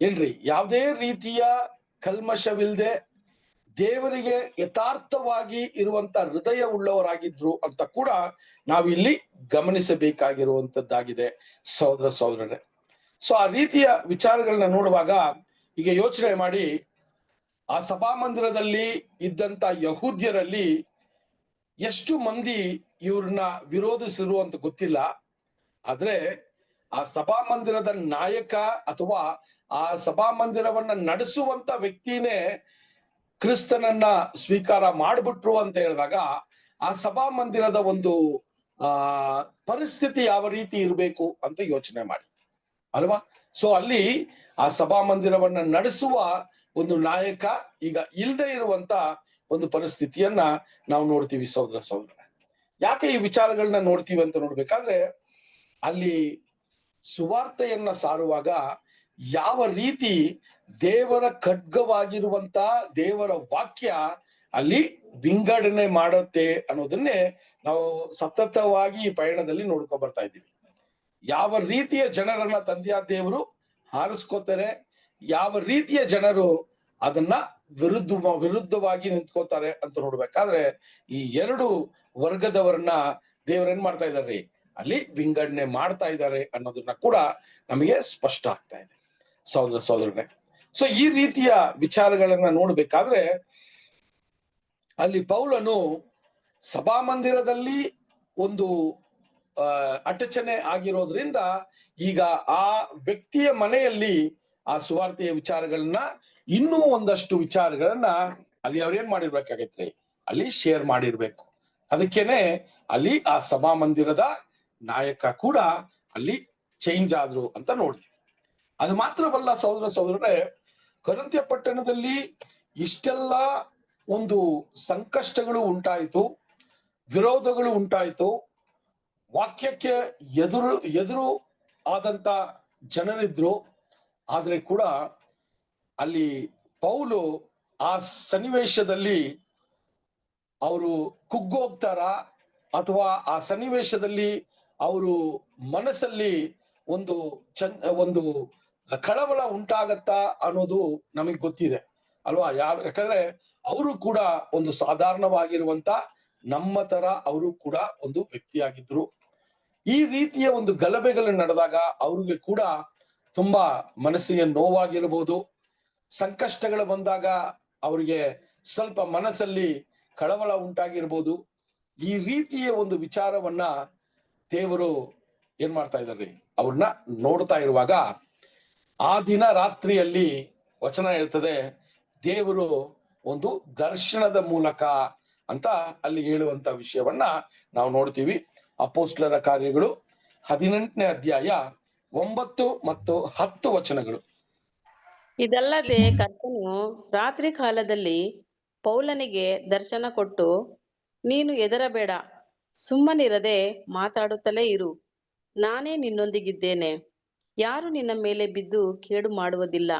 ಏನ್ರಿ ಯಾವುದೇ ರೀತಿಯ ಕಲ್ಮಶವಿಲ್ಲದೆ ದೇವರಿಗೆ ಯಥಾರ್ಥವಾಗಿ ಇರುವಂತ ಹೃದಯ ಉಳ್ಳವರಾಗಿದ್ರು ಅಂತ ಕೂಡ ನಾವಿಲ್ಲಿ ಗಮನಿಸಬೇಕಾಗಿರುವಂತದ್ದಾಗಿದೆ ಸಹೋದರ ಸಹೋದರರೇ. ಸೊ ಆ ರೀತಿಯ ವಿಚಾರಗಳನ್ನ ನೋಡುವಾಗ ಈಗ ಯೋಚನೆ ಮಾಡಿ, ಆ ಸಭಾಮಂದಿರದಲ್ಲಿ ಇದ್ದಂತ ಯಹೂದ್ಯರಲ್ಲಿ ಎಷ್ಟು ಮಂದಿ ಇವ್ರನ್ನ ವಿರೋಧಿಸಿರು ಅಂತ ಗೊತ್ತಿಲ್ಲ. ಆದ್ರೆ ಆ ಸಭಾಮಂದಿರದ ನಾಯಕ ಅಥವಾ ಆ ಸಭಾಮಂದಿರವನ್ನ ನಡೆಸುವಂತ ವ್ಯಕ್ತಿನೇ ಕ್ರಿಸ್ತನನ್ನ ಸ್ವೀಕಾರ ಮಾಡ್ಬಿಟ್ರು ಅಂತ ಹೇಳಿದಾಗ ಆ ಸಭಾಮಂದಿರದ ಒಂದು ಪರಿಸ್ಥಿತಿ ಯಾವ ರೀತಿ ಇರಬೇಕು ಅಂತ ಯೋಚನೆ ಮಾಡಿ ಅಲ್ವಾ. ಸೊ ಅಲ್ಲಿ ಆ ಸಭಾಮಂದಿರವನ್ನ ನಡೆಸುವ ಒಂದು ನಾಯಕ ಈಗ ಇಲ್ಲದೆ ಇರುವಂತ ಒಂದು ಪರಿಸ್ಥಿತಿಯನ್ನ ನಾವು ನೋಡ್ತೀವಿ ಸಹೋದರ ಸಹೋದರ. ಯಾಕೆ ಈ ವಿಚಾರಗಳನ್ನ ನೋಡ್ತೀವಿ ಅಂತ ನೋಡ್ಬೇಕಾದ್ರೆ, ಅಲ್ಲಿ ಸುವಾರ್ತೆಯನ್ನ ಸಾರುವಾಗ ಯಾವ ರೀತಿ ದೇವರ ಖಡ್ಗವಾಗಿರುವಂತ ದೇವರ ವಾಕ್ಯ ಅಲ್ಲಿ ವಿಂಗಡಣೆ ಮಾಡುತ್ತೆ ಅನ್ನೋದನ್ನೇ ನಾವು ಸತತವಾಗಿ ಈ ಪಯಣದಲ್ಲಿ ನೋಡ್ಕೊಂಡ್ ಬರ್ತಾ ಇದ್ದೀವಿ. ಯಾವ ರೀತಿಯ ಜನರನ್ನ ತಂದೆಯಾದ ದೇವರು ಹಾರಿಸ್ಕೋತಾರೆ, ಯಾವ ರೀತಿಯ ಜನರು ಅದನ್ನ ವಿರುದ್ಧವಾಗಿ ನಿಂತ್ಕೋತಾರೆ ಅಂತ ನೋಡ್ಬೇಕಾದ್ರೆ ಈ ಎರಡು ವರ್ಗದವರನ್ನ ದೇವರೇನ್ ಮಾಡ್ತಾ ಇದ್ದಾರೆ, ಅಲ್ಲಿ ವಿಂಗಡಣೆ ಮಾಡ್ತಾ ಇದ್ದಾರೆ ಅನ್ನೋದನ್ನ ಕೂಡ ನಮಗೆ ಸ್ಪಷ್ಟ ಆಗ್ತಾ ಇದೆ ಸಹೋದರ ಸಹೋದರನೇ. ಸೊ ಈ ರೀತಿಯ ವಿಚಾರಗಳನ್ನ ನೋಡ್ಬೇಕಾದ್ರೆ ಅಲ್ಲಿ ಪೌಲನು ಸಭಾಮಂದಿರದಲ್ಲಿ ಒಂದು ಅಟಚಣೆ ಆಗಿರೋದ್ರಿಂದ ಈಗ ಆ ವ್ಯಕ್ತಿಯ ಮನೆಯಲ್ಲಿ ಆ ಸುವಾರ್ತೆಯ ವಿಚಾರಗಳನ್ನ ಇನ್ನೂ ಒಂದಷ್ಟು ವಿಚಾರಗಳನ್ನ ಅಲ್ಲಿ ಅವ್ರೇನ್ ಮಾಡಿರ್ಬೇಕಾಗೈತ್ರಿ, ಅಲ್ಲಿ ಶೇರ್ ಮಾಡಿರ್ಬೇಕು. ಅದಕ್ಕೇನೆ ಅಲ್ಲಿ ಆ ಸಭಾಮಂದಿರದ ನಾಯಕ ಕೂಡ ಅಲ್ಲಿ ಚೇಂಜ್ ಆದ್ರು ಅಂತ ನೋಡ್ತೀವಿ. ಅದು ಮಾತ್ರವಲ್ಲ ಸಹೋದರ ಸಹೋದರರೇ, ಕೊರಿಂಥ್ಯ ಪಟ್ಟಣದಲ್ಲಿ ಇಷ್ಟೆಲ್ಲ ಒಂದು ಸಂಕಷ್ಟಗಳು ಉಂಟಾಯಿತು, ವಿರೋಧಗಳು ಉಂಟಾಯಿತು, ವಾಕ್ಯಕ್ಕೆ ಎದುರು ಆದಂತ ಜನರಿದ್ರು. ಆದ್ರೆ ಕೂಡ ಅಲ್ಲಿ ಪೌಲು ಆ ಸನ್ನಿವೇಶದಲ್ಲಿ ಅವರು ಕುಗ್ಗೋಗ್ತಾರ ಅಥವಾ ಆ ಸನ್ನಿವೇಶದಲ್ಲಿ ಅವರು ಮನಸ್ಸಲ್ಲಿ ಒಂದು ಕಳವಳ ಉಂಟಾಗತ್ತಾ ಅನ್ನೋದು ನಮಗೆ ಗೊತ್ತಿದೆ ಅಲ್ವಾ. ಯಾಕಂದ್ರೆ ಅವರು ಕೂಡ ಒಂದು ಸಾಧಾರಣವಾಗಿರುವಂತ ನಮ್ಮ ತರ ಅವರು ಕೂಡ ಒಂದು ವ್ಯಕ್ತಿಯಾಗಿದ್ರು. ಈ ರೀತಿಯ ಒಂದು ಗಲಭೆಗಳು ನಡೆದಾಗ ಅವ್ರಿಗೆ ಕೂಡ ತುಂಬಾ ಮನಸ್ಸಿಗೆ ನೋವಾಗಿರ್ಬೋದು, ಸಂಕಷ್ಟಗಳು ಬಂದಾಗ ಅವರಿಗೆ ಸ್ವಲ್ಪ ಮನಸ್ಸಲ್ಲಿ ಕಳವಳ ಉಂಟಾಗಿರ್ಬೋದು. ಈ ರೀತಿಯ ಒಂದು ವಿಚಾರವನ್ನ ದೇವರು ಏನ್ ಮಾಡ್ತಾ ಇದ್ದಾರೆ, ಅವ್ರನ್ನ ನೋಡ್ತಾ ಇರುವಾಗ ಆ ದಿನ ರಾತ್ರಿಯಲ್ಲಿ ವಚನ ಹೇಳ್ತದೆ, ದೇವರು ಒಂದು ದರ್ಶನದ ಮೂಲಕ ಅಂತ ಅಲ್ಲಿ ಹೇಳುವಂತ ವಿಷಯವನ್ನ ನಾವು ನೋಡ್ತೀವಿ. ಅಪೊಸ್ತಲರ ಕಾರ್ಯಗಳು 18ನೇ ಅಧ್ಯಾಯ 9 ಮತ್ತು 10 ವಚನಗಳು. ಇದಲ್ಲದೆ ಕರ್ತನು ರಾತ್ರಿ ಕಾಲದಲ್ಲಿ ಪೌಲನಿಗೆ ದರ್ಶನ ಕೊಟ್ಟು, ನೀನು ಹೆದರಬೇಡ, ಸುಮ್ಮನಿರದೆ ಮಾತಾಡುತ್ತಲೇ ಇರು, ನಾನೇ ನಿನ್ನೊಂದಿಗಿದ್ದೇನೆ, ಯಾರು ನಿನ್ನ ಮೇಲೆ ಬಿದ್ದು ಕೇಡು ಮಾಡುವುದಿಲ್ಲ,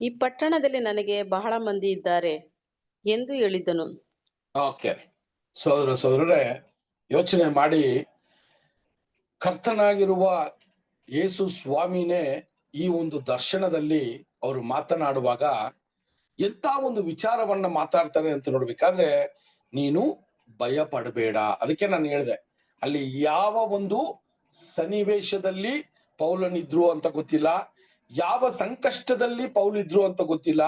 ಈ ಪಟ್ಟಣದಲ್ಲಿ ನನಗೆ ಬಹಳ ಮಂದಿ ಇದ್ದಾರೆ ಎಂದು ಹೇಳಿದನು. ಓಕೆ ಸಹೋದರ ಸಹೋದರರೇ, ಯೋಚನೆ ಮಾಡಿ, ಕರ್ತನಾಗಿರುವ ಯೇಸು ಸ್ವಾಮಿನೇ ಈ ಒಂದು ದರ್ಶನದಲ್ಲಿ ಅವರು ಮಾತನಾಡುವಾಗ ಎಂತ ಒಂದು ವಿಚಾರವನ್ನ ಮಾತಾಡ್ತಾರೆ ಅಂತ ನೋಡ್ಬೇಕಾದ್ರೆ, ನೀನು ಭಯ ಪಡಬೇಡ. ಅದಕ್ಕೆ ನಾನು ಹೇಳಿದೆ, ಅಲ್ಲಿ ಯಾವ ಒಂದು ಸನ್ನಿವೇಶದಲ್ಲಿ ಪೌಲನಿದ್ರು ಅಂತ ಗೊತ್ತಿಲ್ಲ, ಯಾವ ಸಂಕಷ್ಟದಲ್ಲಿ ಪೌಲಿದ್ರು ಅಂತ ಗೊತ್ತಿಲ್ಲ,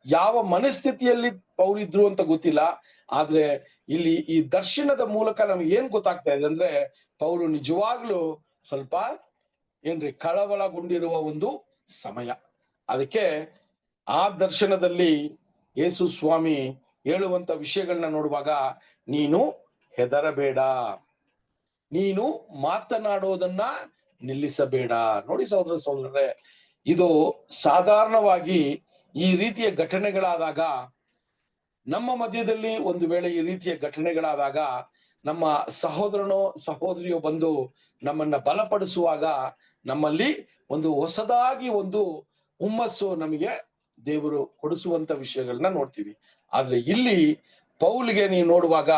ಯಾವ ಮನಸ್ಥಿತಿಯಲ್ಲಿ ಪೌಲಿದ್ರು ಅಂತ ಗೊತ್ತಿಲ್ಲ. ಆದ್ರೆ ಇಲ್ಲಿ ಈ ದರ್ಶನದ ಮೂಲಕ ನಮ್ಗೆ ಏನ್ ಗೊತ್ತಾಗ್ತಾ ಇದೆ ಅಂದ್ರೆ, ಪೌಲು ನಿಜವಾಗ್ಲೂ ಸ್ವಲ್ಪ ಕಳವಳಗೊಂಡಿರುವ ಒಂದು ಸಮಯ. ಅದಕ್ಕೆ ಆ ದರ್ಶನದಲ್ಲಿ ಯೇಸು ಸ್ವಾಮಿ ಹೇಳುವಂತ ವಿಷಯಗಳನ್ನ ನೋಡುವಾಗ, ನೀನು ಹೆದರಬೇಡ, ನೀನು ಮಾತನಾಡೋದನ್ನ ನಿಲ್ಲಿಸಬೇಡ. ನೋಡಿ ಸಹೋದರ ಸಹೋದರರೇ, ಇದು ಸಾಧಾರಣವಾಗಿ ಈ ರೀತಿಯ ಘಟನೆಗಳಾದಾಗ, ನಮ್ಮ ಮಧ್ಯದಲ್ಲಿ ಒಂದು ವೇಳೆ ಈ ರೀತಿಯ ಘಟನೆಗಳಾದಾಗ ನಮ್ಮ ಸಹೋದರನೋ ಸಹೋದರಿಯೋ ಬಂದು ನಮ್ಮನ್ನ ಬಲಪಡಿಸುವಾಗ ನಮ್ಮಲ್ಲಿ ಒಂದು ಹೊಸದಾಗಿ ಒಂದು ಹುಮ್ಮಸ್ಸು ನಮಗೆ ದೇವರು ಕೊಡಿಸುವಂತ ವಿಷಯಗಳನ್ನ ನೋಡ್ತೀವಿ. ಆದ್ರೆ ಇಲ್ಲಿ ಪೌಲಿಗೆ ನೀವು ನೋಡುವಾಗ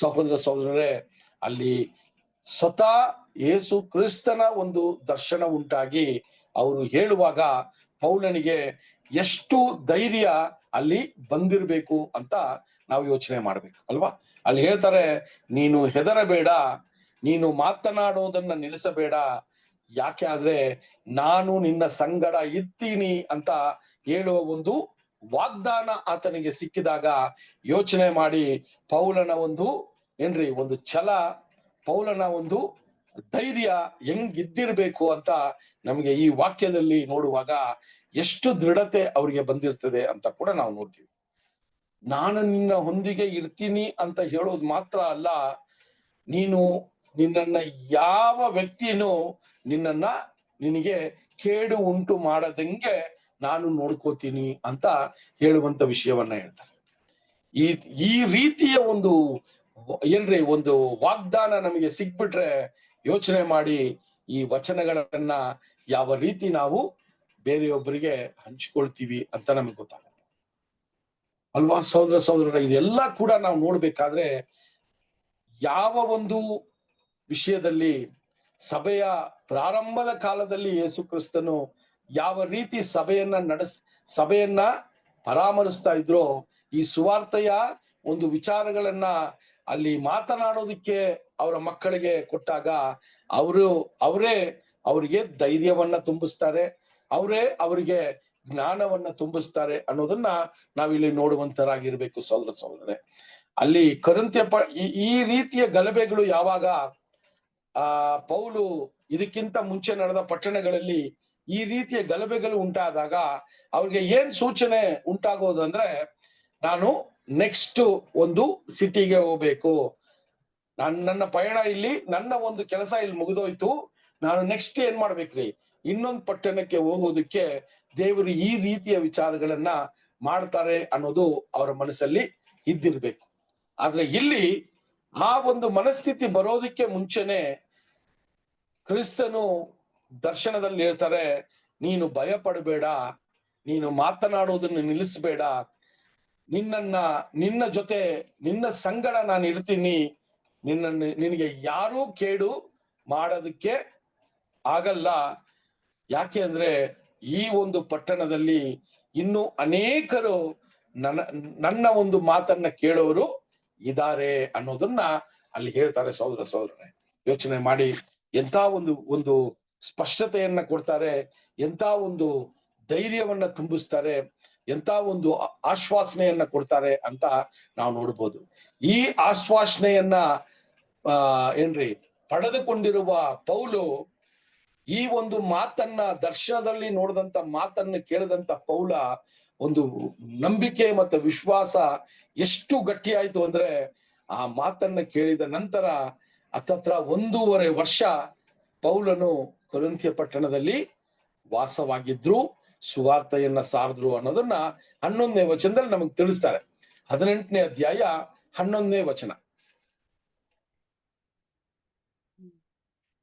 ಸಹೋದರ ಸಹೋದರರೇ, ಅಲ್ಲಿ ಸ್ವತಃ ಯೇಸು ಕ್ರಿಸ್ತನ ಒಂದು ದರ್ಶನ ಉಂಟಾಗಿ ಅವರು ಹೇಳುವಾಗ ಪೌಲನಿಗೆ ಎಷ್ಟು ಧೈರ್ಯ ಅಲ್ಲಿ ಬಂದಿರಬೇಕು ಅಂತ ನಾವು ಯೋಚನೆ ಮಾಡ್ಬೇಕು ಅಲ್ವಾ. ಅಲ್ಲಿ ಹೇಳ್ತಾರೆ, ನೀನು ಹೆದರಬೇಡ, ನೀನು ಮಾತನಾಡೋದನ್ನ ನಿಲ್ಲಿಸಬೇಡ, ಯಾಕೆ ಆದ್ರೆ ನಾನು ನಿನ್ನ ಸಂಗಡ ಇರ್ತೀನಿ ಅಂತ ಹೇಳುವ ಒಂದು ವಾಗ್ದಾನ ಆತನಿಗೆ ಸಿಕ್ಕಿದಾಗ ಯೋಚನೆ ಮಾಡಿ ಪೌಲನ ಒಂದು ಒಂದು ಛಲ, ಪೌಲನ ಒಂದು ಧೈರ್ಯ ಹೆಂಗಿದ್ದಿರ್ಬೇಕು ಅಂತ ನಮಗೆ ಈ ವಾಕ್ಯದಲ್ಲಿ ನೋಡುವಾಗ ಎಷ್ಟು ದೃಢತೆ ಅವರಿಗೆ ಬಂದಿರ್ತದೆ ಅಂತ ಕೂಡ ನಾವು ನೋಡ್ತೀವಿ. ನಾನು ನಿನ್ನ ಹೊಂದಿಗೆ ಇರ್ತೀನಿ ಅಂತ ಹೇಳೋದು ಮಾತ್ರ ಅಲ್ಲ, ನಿನ್ನನ್ನ ಯಾವ ವ್ಯಕ್ತಿನೂ ನಿನಗೆ ಕೇಡು ಉಂಟು ಮಾಡದಂಗೆ ನಾನು ನೋಡ್ಕೋತೀನಿ ಅಂತ ಹೇಳುವಂತ ವಿಷಯವನ್ನ ಹೇಳ್ತಾರೆ. ಈ ರೀತಿಯ ಒಂದು ಒಂದು ವಾಗ್ದಾನ ನಮಗೆ ಸಿಕ್ಬಿಟ್ರೆ ಯೋಚನೆ ಮಾಡಿ ಈ ವಚನಗಳನ್ನ ಯಾವ ರೀತಿ ನಾವು ಬೇರೆಯೊಬ್ಬರಿಗೆ ಹಂಚಿಕೊಳ್ತೀವಿ ಅಂತ ನಮಗೆ ಗೊತ್ತಾಗುತ್ತೆ ಅಲ್ವಾ ಸಹೋದರ ಸಹೋದರರ. ಇದೆಲ್ಲ ಕೂಡ ನಾವು ನೋಡ್ಬೇಕಾದ್ರೆ ಯಾವ ಒಂದು ವಿಷಯದಲ್ಲಿ ಸಭೆಯ ಪ್ರಾರಂಭದ ಕಾಲದಲ್ಲಿ ಯೇಸು ಕ್ರಿಸ್ತನು ಯಾವ ರೀತಿ ಸಭೆಯನ್ನ ಪರಾಮರಿಸ್ತಾ ಇದ್ರೋ, ಈ ಸುವಾರ್ತೆಯ ಒಂದು ವಿಚಾರಗಳನ್ನ ಅಲ್ಲಿ ಮಾತನಾಡೋದಿಕ್ಕೆ ಅವರ ಮಕ್ಕಳಿಗೆ ಕೊಟ್ಟಾಗ ಅವರೇ ಅವರಿಗೆ ಧೈರ್ಯವನ್ನ ತುಂಬಿಸ್ತಾರೆ, ಅವರಿಗೆ ಜ್ಞಾನವನ್ನ ತುಂಬಿಸ್ತಾರೆ ಅನ್ನೋದನ್ನ ನಾವಿಲ್ಲಿ ನೋಡುವಂತರಾಗಿರ್ಬೇಕು ಸಹೋದರ ಸಹೋದರರೇ. ಅಲ್ಲಿ ಈ ರೀತಿಯ ಗಲಭೆಗಳು ಯಾವಾಗ ಪೌಲು ಇದಕ್ಕಿಂತ ಮುಂಚೆ ನಡೆದ ಪಟ್ಟಣಗಳಲ್ಲಿ ಈ ರೀತಿಯ ಗಲಭೆಗಳು ಉಂಟಾದಾಗ ಅವ್ರಿಗೆ ಏನ್ ಸೂಚನೆ ಉಂಟಾಗೋದಂದ್ರೆ, ನಾನು ನೆಕ್ಸ್ಟ್ ಒಂದು ಸಿಟಿಗೆ ಹೋಗ್ಬೇಕು, ನನ್ನ ಪಯಣ ಇಲ್ಲಿ, ನನ್ನ ಒಂದು ಕೆಲಸ ಇಲ್ಲಿ ಮುಗಿದೋಯ್ತು, ನಾನು ನೆಕ್ಸ್ಟ್ ಏನ್ ಮಾಡ್ಬೇಕ್ರಿ, ಇನ್ನೊಂದು ಪಟ್ಟಣಕ್ಕೆ ಹೋಗೋದಕ್ಕೆ ದೇವರು ಈ ರೀತಿಯ ವಿಚಾರಗಳನ್ನ ಮಾಡ್ತಾರೆ ಅನ್ನೋದು ಅವರ ಮನಸ್ಸಲ್ಲಿ ಇದ್ದಿರ್ಬೇಕು. ಆದ್ರೆ ಇಲ್ಲಿ ಆ ಒಂದು ಮನಸ್ಥಿತಿ ಬರೋದಕ್ಕೆ ಮುಂಚೆನೆ ಕ್ರಿಸ್ತನು ದರ್ಶನದಲ್ಲಿ ಹೇಳ್ತಾರೆ, ನೀನು ಭಯ ಪಡಬೇಡ, ನೀನು ಮಾತನಾಡೋದನ್ನು ನಿಲ್ಲಿಸಬೇಡ, ನಿನ್ನ ಜೊತೆ ನಿನ್ನ ಸಂಗಡ ನಾನು ಇರ್ತೀನಿ, ನಿನಗೆ ಯಾರೂ ಕೇಡು ಮಾಡೋದಕ್ಕೆ ಆಗಲ್ಲ. ಯಾಕೆ ಅಂದ್ರೆ ಈ ಒಂದು ಪಟ್ಟಣದಲ್ಲಿ ಇನ್ನು ಅನೇಕರು ನನ್ನ ಒಂದು ಮಾತನ್ನ ಕೇಳೋರು ಇದ್ದಾರೆ ಅನ್ನೋದನ್ನ ಅಲ್ಲಿ ಹೇಳ್ತಾರೆ ಸಹೋದರ ಸಹೋದರರೇ. ಯೋಚನೆ ಮಾಡಿ, ಎಂತ ಒಂದು ಸ್ಪಷ್ಟತೆಯನ್ನ ಕೊಡ್ತಾರೆ, ಎಂತ ಒಂದು ಧೈರ್ಯವನ್ನ ತುಂಬಿಸ್ತಾರೆ, ಎಂತ ಒಂದು ಆಶ್ವಾಸನೆಯನ್ನ ಕೊಡ್ತಾರೆ ಅಂತ ನಾವು ನೋಡ್ಬೋದು. ಈ ಆಶ್ವಾಸನೆಯನ್ನ ಪಡೆದುಕೊಂಡಿರುವ ಪೌಲು ಈ ಒಂದು ಮಾತನ್ನ, ದರ್ಶನದಲ್ಲಿ ನೋಡಿದಂತ ಮಾತನ್ನ ಕೇಳಿದಂತ ಪೌಲ ಒಂದು ನಂಬಿಕೆ ಮತ್ತು ವಿಶ್ವಾಸ ಎಷ್ಟು ಗಟ್ಟಿಯಾಯ್ತು ಅಂದ್ರೆ, ಆ ಮಾತನ್ನ ಕೇಳಿದ ನಂತರ ಹತ್ತತ್ರ 1.5 ವರ್ಷ ಪೌಲನು ಕೊರಿಂಥ್ಯ ಪಟ್ಟಣದಲ್ಲಿ ವಾಸವಾಗಿದ್ರು, ಸುವಾರ್ತೆಯನ್ನ ಸಾರಿದ್ರು ಅನ್ನೋದನ್ನ 11ನೇ ವಚನದಲ್ಲಿ ನಮಗೆ ತಿಳಿಸ್ತಾರೆ. 18ನೇ ಅಧ್ಯಾಯ 11ನೇ ವಚನ.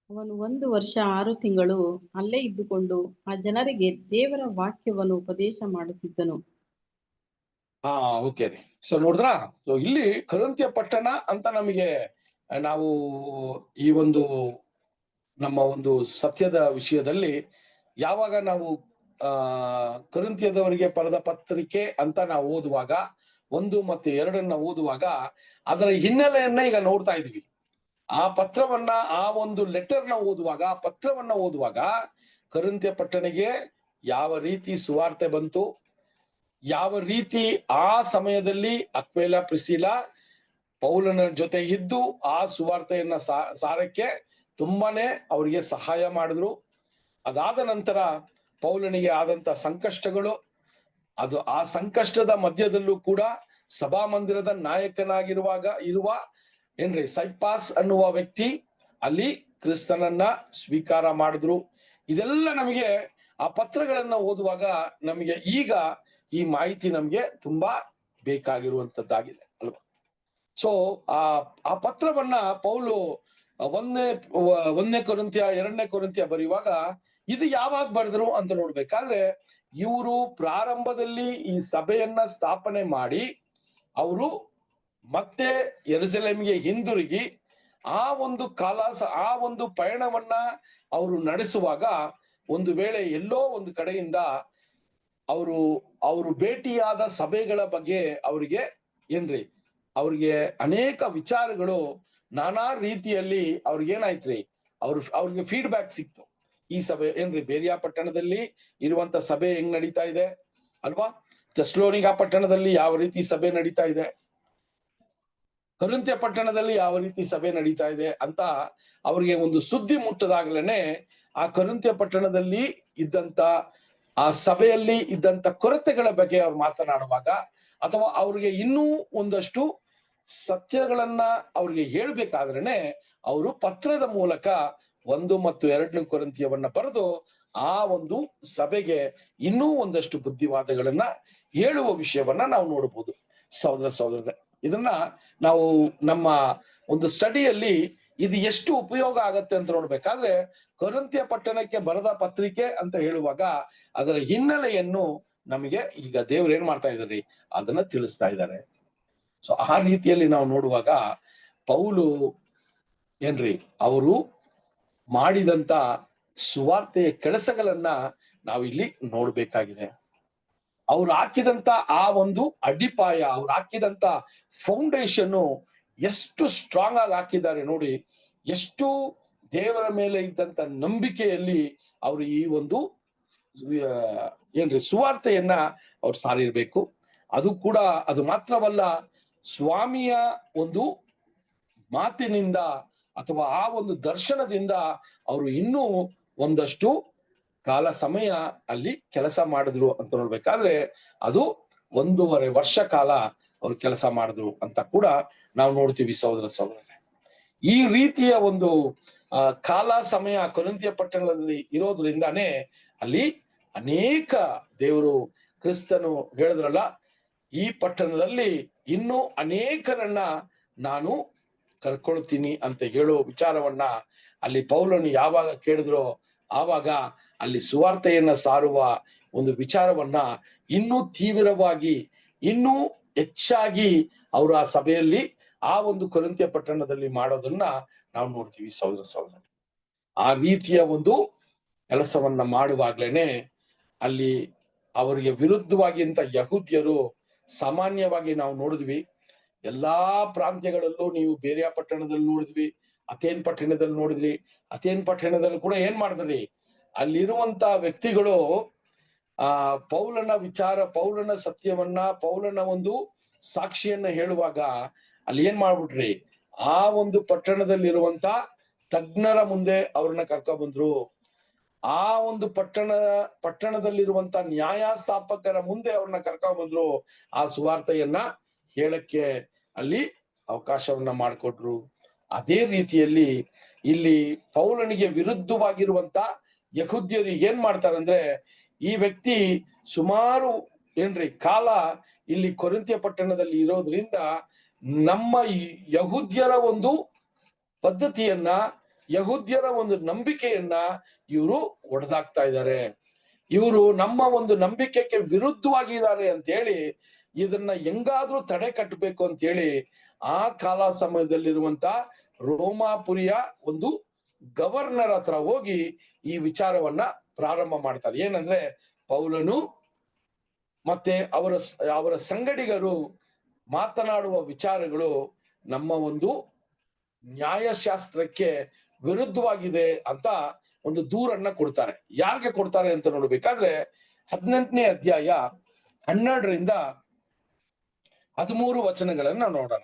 ಅವನು 1 ವರ್ಷ 6 ತಿಂಗಳು ಅಲ್ಲೇ ಇದ್ದುಕೊಂಡು ಆ ಜನರಿಗೆ ದೇವರ ವಾಕ್ಯವನ್ನು ಉಪದೇಶ ಮಾಡುತ್ತಿದ್ದನು. ಓಕೆ ರೀ. ಸೊ ನೋಡಿದ್ರಾ, ಸೊ ಇಲ್ಲಿ ಕೊರಿಂಥ್ಯ ಪಟ್ಟಣ ಅಂತ ನಮಗೆ ನಾವು ಈ ಒಂದು ನಮ್ಮ ಒಂದು ಸತ್ಯದ ವಿಷಯದಲ್ಲಿ ಯಾವಾಗ ನಾವು ಕೊರಿಂಥ್ಯದವರಿಗೆ ಬರೆದ ಪತ್ರಿಕೆ ಅಂತ ನಾವು ಓದುವಾಗ 1 ಮತ್ತು 2 ಓದುವಾಗ ಅದರ ಹಿನ್ನೆಲೆಯನ್ನ ಈಗ ನೋಡ್ತಾ ಇದೀವಿ. ಆ ಪತ್ರವನ್ನ, ಆ ಒಂದು ಲೆಟರ್ನ ಓದುವಾಗ, ಆ ಪತ್ರವನ್ನ ಓದುವಾಗ ಕೊರಿಂಥ್ಯ ಪಟ್ಟಣಕ್ಕೆ ಯಾವ ರೀತಿ ಸುವಾರ್ತೆ ಬಂತು, ಯಾವ ರೀತಿ ಆ ಸಮಯದಲ್ಲಿ ಅಕ್ವೇಲ ಪ್ರಿಸಿಲ ಪೌಲನ ಜೊತೆ ಇದ್ದು ಆ ಸುವಾರ್ತೆಯನ್ನ ಸಾರಕ್ಕೆ ತುಂಬಾನೇ ಅವರಿಗೆ ಸಹಾಯ ಮಾಡಿದ್ರು. ಅದಾದ ನಂತರ ಪೌಲನಿಗೆ ಆದಂತ ಸಂಕಷ್ಟಗಳು, ಅದು ಆ ಸಂಕಷ್ಟದ ಮಧ್ಯದಲ್ಲೂ ಕೂಡ ಸಭಾಮಂದಿರದ ಇರುವ ಸೈಪಾಸ್ ಅನ್ನುವ ವ್ಯಕ್ತಿ ಅಲ್ಲಿ ಕ್ರಿಸ್ತನನ್ನ ಸ್ವೀಕಾರ ಮಾಡಿದ್ರು. ಇದೆಲ್ಲ ನಮಗೆ ಆ ಪತ್ರಗಳನ್ನ ಓದುವಾಗ ನಮಗೆ ಈಗ ಈ ಮಾಹಿತಿ ನಮ್ಗೆ ತುಂಬಾ ಬೇಕಾಗಿರುವಂತದ್ದಾಗಿದೆ ಅಲ್ವಾ. ಸೊ ಆ ಪತ್ರವನ್ನ ಪೌಲು ಒಂದನೇ ಕೊರಿಂಥ್ಯ, 2ನೇ ಕೊರಿಂಥ್ಯ ಬರೆಯುವಾಗ ಇದು ಯಾವಾಗ ಬರೆದ್ರು ಅಂತ ನೋಡ್ಬೇಕಾದ್ರೆ, ಇವರು ಪ್ರಾರಂಭದಲ್ಲಿ ಈ ಸಭೆಯನ್ನ ಸ್ಥಾಪನೆ ಮಾಡಿ ಅವರು ಮತ್ತೆ ಯೆರೂಸಲೇಮಿಗೆ ಹಿಂದಿರುಗಿ ಆ ಒಂದು ಪಯಣವನ್ನ ಅವರು ನಡೆಸುವಾಗ ಒಂದು ವೇಳೆ ಎಲ್ಲೋ ಒಂದು ಕಡೆಯಿಂದ ಅವರು ಭೇಟಿಯಾದ ಸಭೆಗಳ ಬಗ್ಗೆ ಅವ್ರಿಗೆ ಅನೇಕ ವಿಚಾರಗಳು ನಾನಾ ರೀತಿಯಲ್ಲಿ ಅವ್ರಿಗೇನಾಯ್ತ್ರಿ, ಅವ್ರಿಗೆ ಫೀಡ್ಬ್ಯಾಕ್ ಸಿಕ್ತು. ಈ ಸಭೆ ಬೇರಿಯಾ ಪಟ್ಟಣದಲ್ಲಿ ಇರುವಂತ ಸಭೆ ಹೆಂಗ್ ನಡೀತಾ ಇದೆ ಅಲ್ವಾ, ಥೆಸಲೋನಿಕ ಪಟ್ಟಣದಲ್ಲಿ ಯಾವ ರೀತಿ ಸಭೆ ನಡೀತಾ ಇದೆ, ಕೊರಿಂಥ್ಯ ಪಟ್ಟಣದಲ್ಲಿ ಯಾವ ರೀತಿ ಸಭೆ ನಡೀತಾ ಇದೆ ಅಂತ ಅವ್ರಿಗೆ ಒಂದು ಸುದ್ದಿ ಮುಟ್ಟದಾಗ್ಲೇನೆ ಆ ಕೊರಿಂಥ್ಯ ಪಟ್ಟಣದಲ್ಲಿ ಇದ್ದಂತ ಆ ಸಭೆಯಲ್ಲಿ ಇದ್ದಂತ ಕೊರತೆಗಳ ಬಗ್ಗೆ ಅವ್ರು ಮಾತನಾಡುವಾಗ, ಅಥವಾ ಅವ್ರಿಗೆ ಇನ್ನೂ ಒಂದಷ್ಟು ಸತ್ಯಗಳನ್ನ ಅವ್ರಿಗೆ ಹೇಳ್ಬೇಕಾದ್ರೇನೆ ಅವರು ಪತ್ರದ ಮೂಲಕ 1 ಮತ್ತು 2 ಕೊರಿಂಥ್ಯವನ್ನ ಬರೆದು ಆ ಒಂದು ಸಭೆಗೆ ಇನ್ನೂ ಒಂದಷ್ಟು ಬುದ್ಧಿವಾದಗಳನ್ನ ಹೇಳುವ ವಿಷಯವನ್ನ ನಾವು ನೋಡಬಹುದು. ಸಹೋದರರೇ, ಇದನ್ನ ನಾವು ನಮ್ಮ ಒಂದು ಸ್ಟಡಿಯಲ್ಲಿ ಇದು ಎಷ್ಟು ಉಪಯೋಗ ಆಗತ್ತೆ ಅಂತ ನೋಡ್ಬೇಕಾದ್ರೆ, ಕೊರಿಂಥ್ಯ ಪಟ್ಟಣಕ್ಕೆ ಬರೆದ ಪತ್ರಿಕೆ ಅಂತ ಹೇಳುವಾಗ ಅದರ ಹಿನ್ನೆಲೆಯನ್ನು ನಮಗೆ ಈಗ ದೇವ್ರು ಏನ್ ಮಾಡ್ತಾ ಇದ್ದಾರೆ ಅದನ್ನ ತಿಳಿಸ್ತಾ ಇದ್ದಾರೆ. ಸೊ ಆ ರೀತಿಯಲ್ಲಿ ನಾವು ನೋಡುವಾಗ ಪೌಲು ಅವರು ಮಾಡಿದಂತ ಸುವಾರ್ತೆಯ ಕೆಲಸಗಳನ್ನ ನಾವಿಲ್ಲಿ ನೋಡ್ಬೇಕಾಗಿದೆ. ಅವ್ರು ಹಾಕಿದಂತ ಆ ಒಂದು ಅಡಿಪಾಯ, ಅವ್ರು ಹಾಕಿದಂತ ಫೌಂಡೇಶನ್ ಎಷ್ಟು ಸ್ಟ್ರಾಂಗ್ ಆಗಿ ಹಾಕಿದ್ದಾರೆ ನೋಡಿ. ಎಷ್ಟು ದೇವರ ಮೇಲೆ ಇದ್ದಂತ ನಂಬಿಕೆಯಲ್ಲಿ ಅವರು ಈ ಒಂದು ಸುವಾರ್ತೆಯನ್ನ ಅವ್ರು ಸಾರಿರ್ಬೇಕು. ಅದು ಮಾತ್ರವಲ್ಲ, ಸ್ವಾಮಿಯ ಒಂದು ಮಾತಿನಿಂದ ಅಥವಾ ಆ ಒಂದು ದರ್ಶನದಿಂದ ಅವರು ಇನ್ನೂ ಒಂದಷ್ಟು ಕಾಲ ಸಮಯ ಅಲ್ಲಿ ಕೆಲಸ ಮಾಡಿದ್ರು ಅಂತ ನೋಡ್ಬೇಕಾದ್ರೆ ಅದು 1.5 ವರ್ಷ ಕಾಲ ಅವ್ರು ಕೆಲಸ ಮಾಡಿದ್ರು ಅಂತ ಕೂಡ ನಾವು ನೋಡ್ತೀವಿ. ಸಹೋದರರೇ, ಈ ರೀತಿಯ ಒಂದು ಕಾಲ ಸಮಯ ಕೊರಿಂಥ್ಯ ಪಟ್ಟಣದಲ್ಲಿ ಇರೋದ್ರಿಂದಾನೇ ಅಲ್ಲಿ ಅನೇಕ ದೇವರು ಕ್ರಿಸ್ತನು ಹೇಳಿದ್ರಲ್ಲ, ಈ ಪಟ್ಟಣದಲ್ಲಿ ಇನ್ನೂ ಅನೇಕರನ್ನ ನಾನು ಕರ್ಕೊಳ್ತೀನಿ ಅಂತ ಹೇಳೋ ವಿಚಾರವನ್ನ ಅಲ್ಲಿ ಪೌಲನು ಯಾವಾಗ ಕೇಳಿದ್ರೋ ಆವಾಗ ಅಲ್ಲಿ ಸುವಾರ್ತೆಯನ್ನ ಸಾರುವ ಒಂದು ವಿಚಾರವನ್ನ ಇನ್ನೂ ತೀವ್ರವಾಗಿ, ಇನ್ನೂ ಹೆಚ್ಚಾಗಿ ಅವರು ಆ ಸಭೆಯಲ್ಲಿ ಆ ಒಂದು ಕೊರಿಂಥ್ಯ ಪಟ್ಟಣದಲ್ಲಿ ಮಾಡೋದನ್ನ ನಾವು ನೋಡ್ತೀವಿ. ಸಹೋದರ ಆ ರೀತಿಯ ಒಂದು ಕೆಲಸವನ್ನ ಮಾಡುವಾಗ್ಲೇನೆ ಅಲ್ಲಿ ಅವರಿಗೆ ವಿರುದ್ಧವಾಗಿ ಅಂತ ಯಹೂದ್ಯರು ಸಾಮಾನ್ಯವಾಗಿ ನಾವು ನೋಡಿದ್ವಿ. ಎಲ್ಲಾ ಪ್ರಾಂತ್ಯಗಳಲ್ಲೂ ನೀವು ಬೇರೆ ಪಟ್ಟಣದಲ್ಲಿ ನೋಡಿದ್ವಿ, ಅಥೇನ್ ಪಟ್ಟಣದಲ್ಲಿ ನೋಡಿದ್ರಿ. ಅಥೇನ್ ಪಟ್ಟಣದಲ್ಲಿ ಕೂಡ ಏನ್ ಮಾಡಿದ್ರಿ, ಅಲ್ಲಿರುವಂತ ವ್ಯಕ್ತಿಗಳು ಪೌಲನ ಸತ್ಯವನ್ನ, ಪೌಲನ ಒಂದು ಸಾಕ್ಷಿಯನ್ನ ಹೇಳುವಾಗ ಅಲ್ಲಿ ಏನ್ ಮಾಡ್ಬಿಟ್ರಿ, ಆ ಒಂದು ಪಟ್ಟಣದಲ್ಲಿರುವಂತ ತಜ್ಞರ ಮುಂದೆ ಅವ್ರನ್ನ ಕರ್ಕೊಂಡ್ ಬಂದ್ರು. ಆ ಒಂದು ಪಟ್ಟಣದಲ್ಲಿರುವಂತ ನ್ಯಾಯಸ್ಥಾಪಕರ ಮುಂದೆ ಅವ್ರನ್ನ ಕರ್ಕೊಂಡ್ ಬಂದ್ರು. ಆ ಸುವಾರ್ತೆಯನ್ನ ಹೇಳಕ್ಕೆ ಅಲ್ಲಿ ಅವಕಾಶವನ್ನ ಮಾಡಿಕೊಟ್ರು. ಅದೇ ರೀತಿಯಲ್ಲಿ ಇಲ್ಲಿ ಪೌಲನಿಗೆ ವಿರುದ್ಧವಾಗಿರುವಂತ ಯಹೂದ್ಯರು ಏನ್ ಮಾಡ್ತಾರಂದ್ರೆ, ಈ ವ್ಯಕ್ತಿ ಸುಮಾರು ಕಾಲ ಇಲ್ಲಿ ಕೊರಿಂಥ್ಯ ಪಟ್ಟಣದಲ್ಲಿ ಇರೋದ್ರಿಂದ ನಮ್ಮ ಯಹೂದ್ಯರ ಒಂದು ಪದ್ಧತಿಯನ್ನ, ಯಹೂದ್ಯರ ಒಂದು ನಂಬಿಕೆಯನ್ನ ಇವರು ಒಡೆದಾಕ್ತಾ ಇದ್ದಾರೆ. ಇವರು ನಮ್ಮ ಒಂದು ನಂಬಿಕೆಗೆ ವಿರುದ್ಧವಾಗಿದ್ದಾರೆ ಅಂತ ಹೇಳಿ ಇದನ್ನ ಹೆಂಗಾದ್ರೂ ತಡೆ ಕಟ್ಟಬೇಕು ಅಂತ ಹೇಳಿ ಆ ಕಾಲ ಸಮಯದಲ್ಲಿರುವಂತ ರೋಮಾಪುರಿಯ ಒಂದು ಗವರ್ನರ್ ಹತ್ರ ಹೋಗಿ ಈ ವಿಚಾರವನ್ನ ಪ್ರಾರಂಭ ಮಾಡ್ತಾರೆ. ಏನಂದ್ರೆ, ಪೌಲನು ಮತ್ತೆ ಅವರ ಸಂಗಡಿಗರು ಮಾತನಾಡುವ ವಿಚಾರಗಳು ನಮ್ಮ ಒಂದು ನ್ಯಾಯಶಾಸ್ತ್ರಕ್ಕೆ ವಿರುದ್ಧವಾಗಿದೆ ಅಂತ ಒಂದು ದೂರನ್ನ ಕೊಡ್ತಾರೆ. ಯಾರಿಗೆ ಕೊಡ್ತಾರೆ ಅಂತ ನೋಡ್ಬೇಕಾದ್ರೆ 18ನೇ ಅಧ್ಯಾಯ 12ರಿಂದ 13 ವಚನಗಳನ್ನ ನೋಡೋಣ.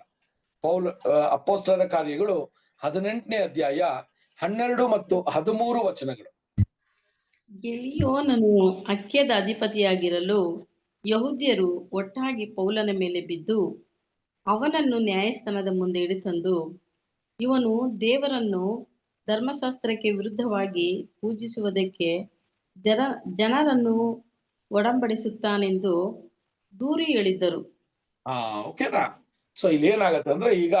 ಅಪೊಸ್ತಲರ ಕಾರ್ಯಗಳು 18ನೇ ಅಧ್ಯಾಯ 12 ಮತ್ತು 13 ವಚನಗಳು. ಗೆಲಿಯೋನನು ಅಖ್ಯದ ಅಧಿಪತಿಯಾಗಿರಲು ಯಹೂದ್ಯರು ಒಟ್ಟಾಗಿ ಪೌಲನ ಮೇಲೆ ಬಿದ್ದು ಅವನನ್ನು ನ್ಯಾಯಸ್ಥಾನದ ಮುಂದೆ ಹಿಡಿತಂದು, ಇವನು ದೇವರನ್ನು ಧರ್ಮಶಾಸ್ತ್ರಕ್ಕೆ ವಿರುದ್ಧವಾಗಿ ಪೂಜಿಸುವುದಕ್ಕೆ ಜನರನ್ನು ಒಡಂಬಡಿಸುತ್ತಾನೆಂದು ದೂರಿ ಹೇಳಿದ್ದರು. ಓಕೆನಾ? ಸೊ ಇಲ್ಲಿ ಏನಾಗತ್ತೆ ಅಂದ್ರೆ, ಈಗ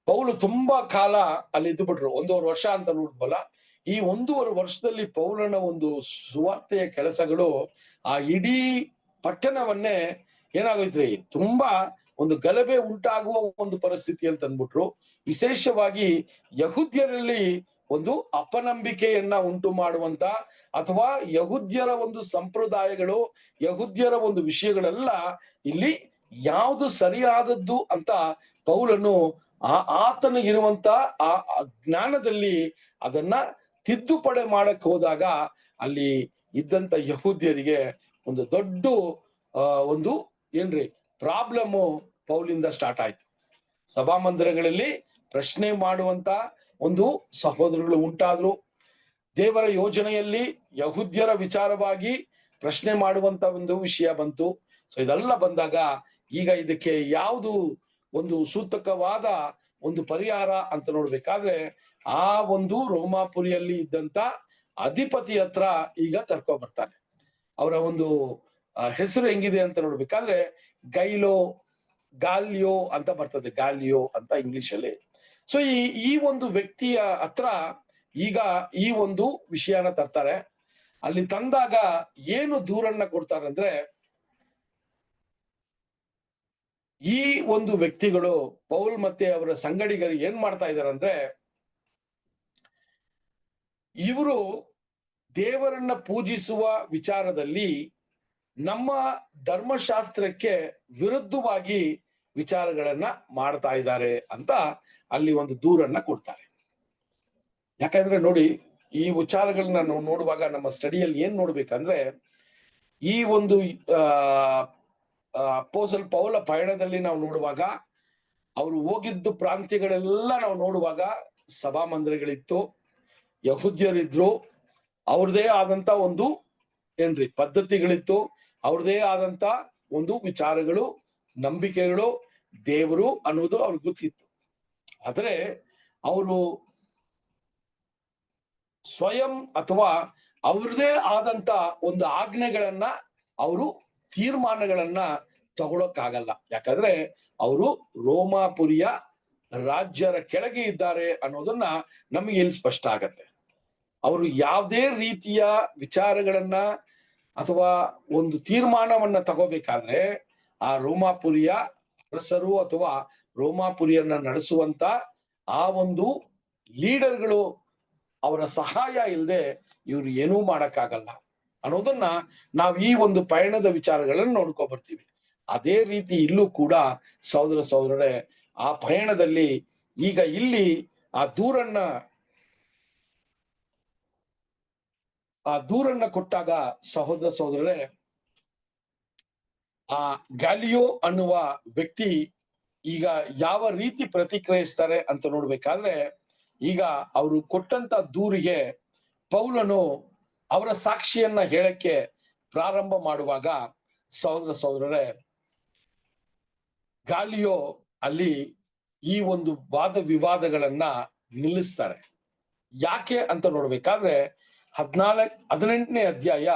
ಪೌಲು ತುಂಬಾ ಕಾಲ ಅಲ್ಲಿ ಇದ್ದು ಬಿಟ್ರು, 1.5 ವರ್ಷ ಅಂತ ನೋಡಿದ್ವಲ್ಲ. ಈ 1.5 ವರ್ಷದಲ್ಲಿ ಪೌಲನ ಒಂದು ಸುವಾರ್ತೆಯ ಕೆಲಸಗಳು ಆ ಇಡೀ ಪಟ್ಟಣವನ್ನೇ ಏನಾಗೋಯ್ತ್ರಿ, ತುಂಬಾ ಒಂದು ಗಲಭೆ ಉಂಟಾಗುವ ಒಂದು ಪರಿಸ್ಥಿತಿಯಲ್ಲಿ ತಂದ್ಬಿಟ್ರು. ವಿಶೇಷವಾಗಿ ಯಹೂದ್ಯರಲ್ಲಿ ಒಂದು ಅಪನಂಬಿಕೆಯನ್ನ ಉಂಟು ಮಾಡುವಂತ, ಅಥವಾ ಯಹೂದ್ಯರ ಒಂದು ಸಂಪ್ರದಾಯಗಳು, ಯಹೂದ್ಯರ ಒಂದು ವಿಷಯಗಳೆಲ್ಲ ಇಲ್ಲಿ ಯಾವುದು ಸರಿಯಾದದ್ದು ಅಂತ ಪೌಲನು ಆತನಿಗಿರುವಂತ ಆ ಜ್ಞಾನದಲ್ಲಿ ಅದನ್ನ ತಿದ್ದುಪಡಿ ಮಾಡಕ್ ಹೋದಾಗ ಅಲ್ಲಿ ಇದ್ದಂತ ಯಹೂದ್ಯರಿಗೆ ಒಂದು ದೊಡ್ಡ ಒಂದು ಏನ್ರಿ ಪ್ರಾಬ್ಲಮ್ ಪೌಲಿಂದ ಸ್ಟಾರ್ಟ್ ಆಯ್ತು. ಸಭಾಮಂದಿರಗಳಲ್ಲಿ ಪ್ರಶ್ನೆ ಮಾಡುವಂತ ಒಂದು ಸಹೋದರಗಳು ಉಂಟಾದ್ರು. ದೇವರ ಯೋಜನೆಯಲ್ಲಿ ಯಹೂದ್ಯರ ವಿಚಾರವಾಗಿ ಪ್ರಶ್ನೆ ಮಾಡುವಂತ ಒಂದು ವಿಷಯ ಬಂತು. ಸೊ ಇದೆಲ್ಲ ಬಂದಾಗ ಈಗ ಇದಕ್ಕೆ ಯಾವುದು ಒಂದು ಸೂತಕವಾದ ಒಂದು ಪರಿಹಾರ ಅಂತ ನೋಡ್ಬೇಕಾದ್ರೆ, ಆ ಒಂದು ರೋಮಾಪುರಿಯಲ್ಲಿ ಇದ್ದಂತ ಅಧಿಪತಿ ಹತ್ರ ಈಗ ಕರ್ಕೊ ಬರ್ತಾರೆ. ಅವರ ಒಂದು ಹೆಸರು ಹೆಂಗಿದೆ ಅಂತ ನೋಡ್ಬೇಕಾದ್ರೆ ಗಾಲಿಯೋ ಅಂತ ಬರ್ತದೆ, ಗಾಲಿಯೋ ಅಂತ ಇಂಗ್ಲಿಷ್ ಅಲ್ಲಿ. ಸೊ ಈ ಒಂದು ವ್ಯಕ್ತಿಯ ಹತ್ರ ಈಗ ಈ ಒಂದು ವಿಷಯನ ತರ್ತಾರೆ. ಅಲ್ಲಿ ತಂದಾಗ ಏನು ದೂರನ್ನ ಕೊಡ್ತಾರೆ ಅಂದ್ರೆ, ಈ ಒಂದು ವ್ಯಕ್ತಿಗಳು ಪೌಲ್ ಮತ್ತೆ ಅವರ ಸಂಗಡಿಗರು ಏನ್ ಮಾಡ್ತಾ ಇದಾರೆ ಅಂದ್ರೆ, ಇವರು ದೇವರನ್ನ ಪೂಜಿಸುವ ವಿಚಾರದಲ್ಲಿ ನಮ್ಮ ಧರ್ಮಶಾಸ್ತ್ರಕ್ಕೆ ವಿರುದ್ಧವಾಗಿ ವಿಚಾರಗಳನ್ನ ಮಾಡ್ತಾ ಇದ್ದಾರೆ ಅಂತ ಅಲ್ಲಿ ಒಂದು ದೂರನ್ನ ಕೊಡ್ತಾರೆ. ಯಾಕಂದ್ರೆ ನೋಡಿ, ಈ ವಿಚಾರಗಳನ್ನ ನಾವು ನೋಡುವಾಗ ನಮ್ಮ ಸ್ಟಡಿಯಲ್ಲಿ ಏನ್ ನೋಡ್ಬೇಕಂದ್ರೆ, ಈ ಒಂದು ಅಪೊಸ್ತಲ ಪೌಲ ಪಯಣದಲ್ಲಿ ನಾವು ನೋಡುವಾಗ, ಅವರು ಹೋಗಿದ್ದು ಪ್ರಾಂತ್ಯಗಳೆಲ್ಲ ನಾವು ನೋಡುವಾಗ ಸಭಾಮಂದಿರಗಳಿತ್ತು, ಯಹೂದ್ಯರಿದ್ರು, ಅವ್ರದೇ ಆದಂತ ಒಂದು ಏನ್ರಿ ಪದ್ಧತಿಗಳಿತ್ತು, ಅವ್ರದೇ ಆದಂತ ಒಂದು ವಿಚಾರಗಳು, ನಂಬಿಕೆಗಳು, ದೇವರು ಅನ್ನೋದು ಅವ್ರಿಗೆ ಗೊತ್ತಿತ್ತು. ಆದ್ರೆ ಅವರು ಸ್ವಯಂ ಅಥವಾ ಅವ್ರದೇ ಆದಂತ ಒಂದು ಆಜ್ಞೆಗಳನ್ನ, ಅವರು ತೀರ್ಮಾನಗಳನ್ನ ತಗೊಳಕ್ಕಾಗಲ್ಲ. ಯಾಕಂದ್ರೆ ಅವರು ರೋಮಾಪುರಿಯ ರಾಜ್ಯರ ಕೆಳಗೆ ಇದ್ದಾರೆ ಅನ್ನೋದನ್ನ ನಮಗೆ ಇಲ್ಲಿ ಸ್ಪಷ್ಟ ಆಗತ್ತೆ. ಅವರು ಯಾವುದೇ ರೀತಿಯ ವಿಚಾರಗಳನ್ನ ಅಥವಾ ಒಂದು ತೀರ್ಮಾನವನ್ನ ತಗೋಬೇಕಾದ್ರೆ ಆ ರೋಮಾಪುರಿಯ ಅರಸರು ಅಥವಾ ರೋಮಾಪುರಿಯನ್ನ ನಡೆಸುವಂತ ಆ ಒಂದು ಲೀಡರ್ಗಳು ಅವರ ಸಹಾಯ ಇಲ್ಲದೆ ಇವ್ರು ಏನೂ ಮಾಡಕ್ಕಾಗಲ್ಲ ಅನ್ನೋದನ್ನ ನಾವು ಈ ಒಂದು ಪಯಣದ ವಿಚಾರಗಳನ್ನ ನೋಡ್ಕೊ ಬರ್ತೀವಿ. ಅದೇ ರೀತಿ ಇಲ್ಲೂ ಕೂಡ ಸಹೋದರರೇ, ಆ ಪಯಣದಲ್ಲಿ ಈಗ ಇಲ್ಲಿ ಆ ದೂರನ್ನ ಕೊಟ್ಟಾಗ ಸಹೋದರರೇ, ಆ ಗಾಲಿಯೋ ಅನ್ನುವ ವ್ಯಕ್ತಿ ಈಗ ಯಾವ ರೀತಿ ಪ್ರತಿಕ್ರಿಯಿಸ್ತಾರೆ ಅಂತ ನೋಡ್ಬೇಕಾದ್ರೆ, ಈಗ ಅವರು ಕೊಟ್ಟಂತ ದೂರಿಗೆ ಪೌಲನು ಅವರ ಸಾಕ್ಷಿಯನ್ನ ಹೇಳಕ್ಕೆ ಪ್ರಾರಂಭ ಮಾಡುವಾಗ ಸಹೋದರರೇ, ಗಾಲಿಯೋ ಅಲ್ಲಿ ಈ ಒಂದು ವಾದ ವಿವಾದಗಳನ್ನ ನಿಲ್ಲಿಸ್ತಾರೆ. ಯಾಕೆ ಅಂತ ನೋಡ್ಬೇಕಾದ್ರೆ 18ನೇ ಅಧ್ಯಾಯ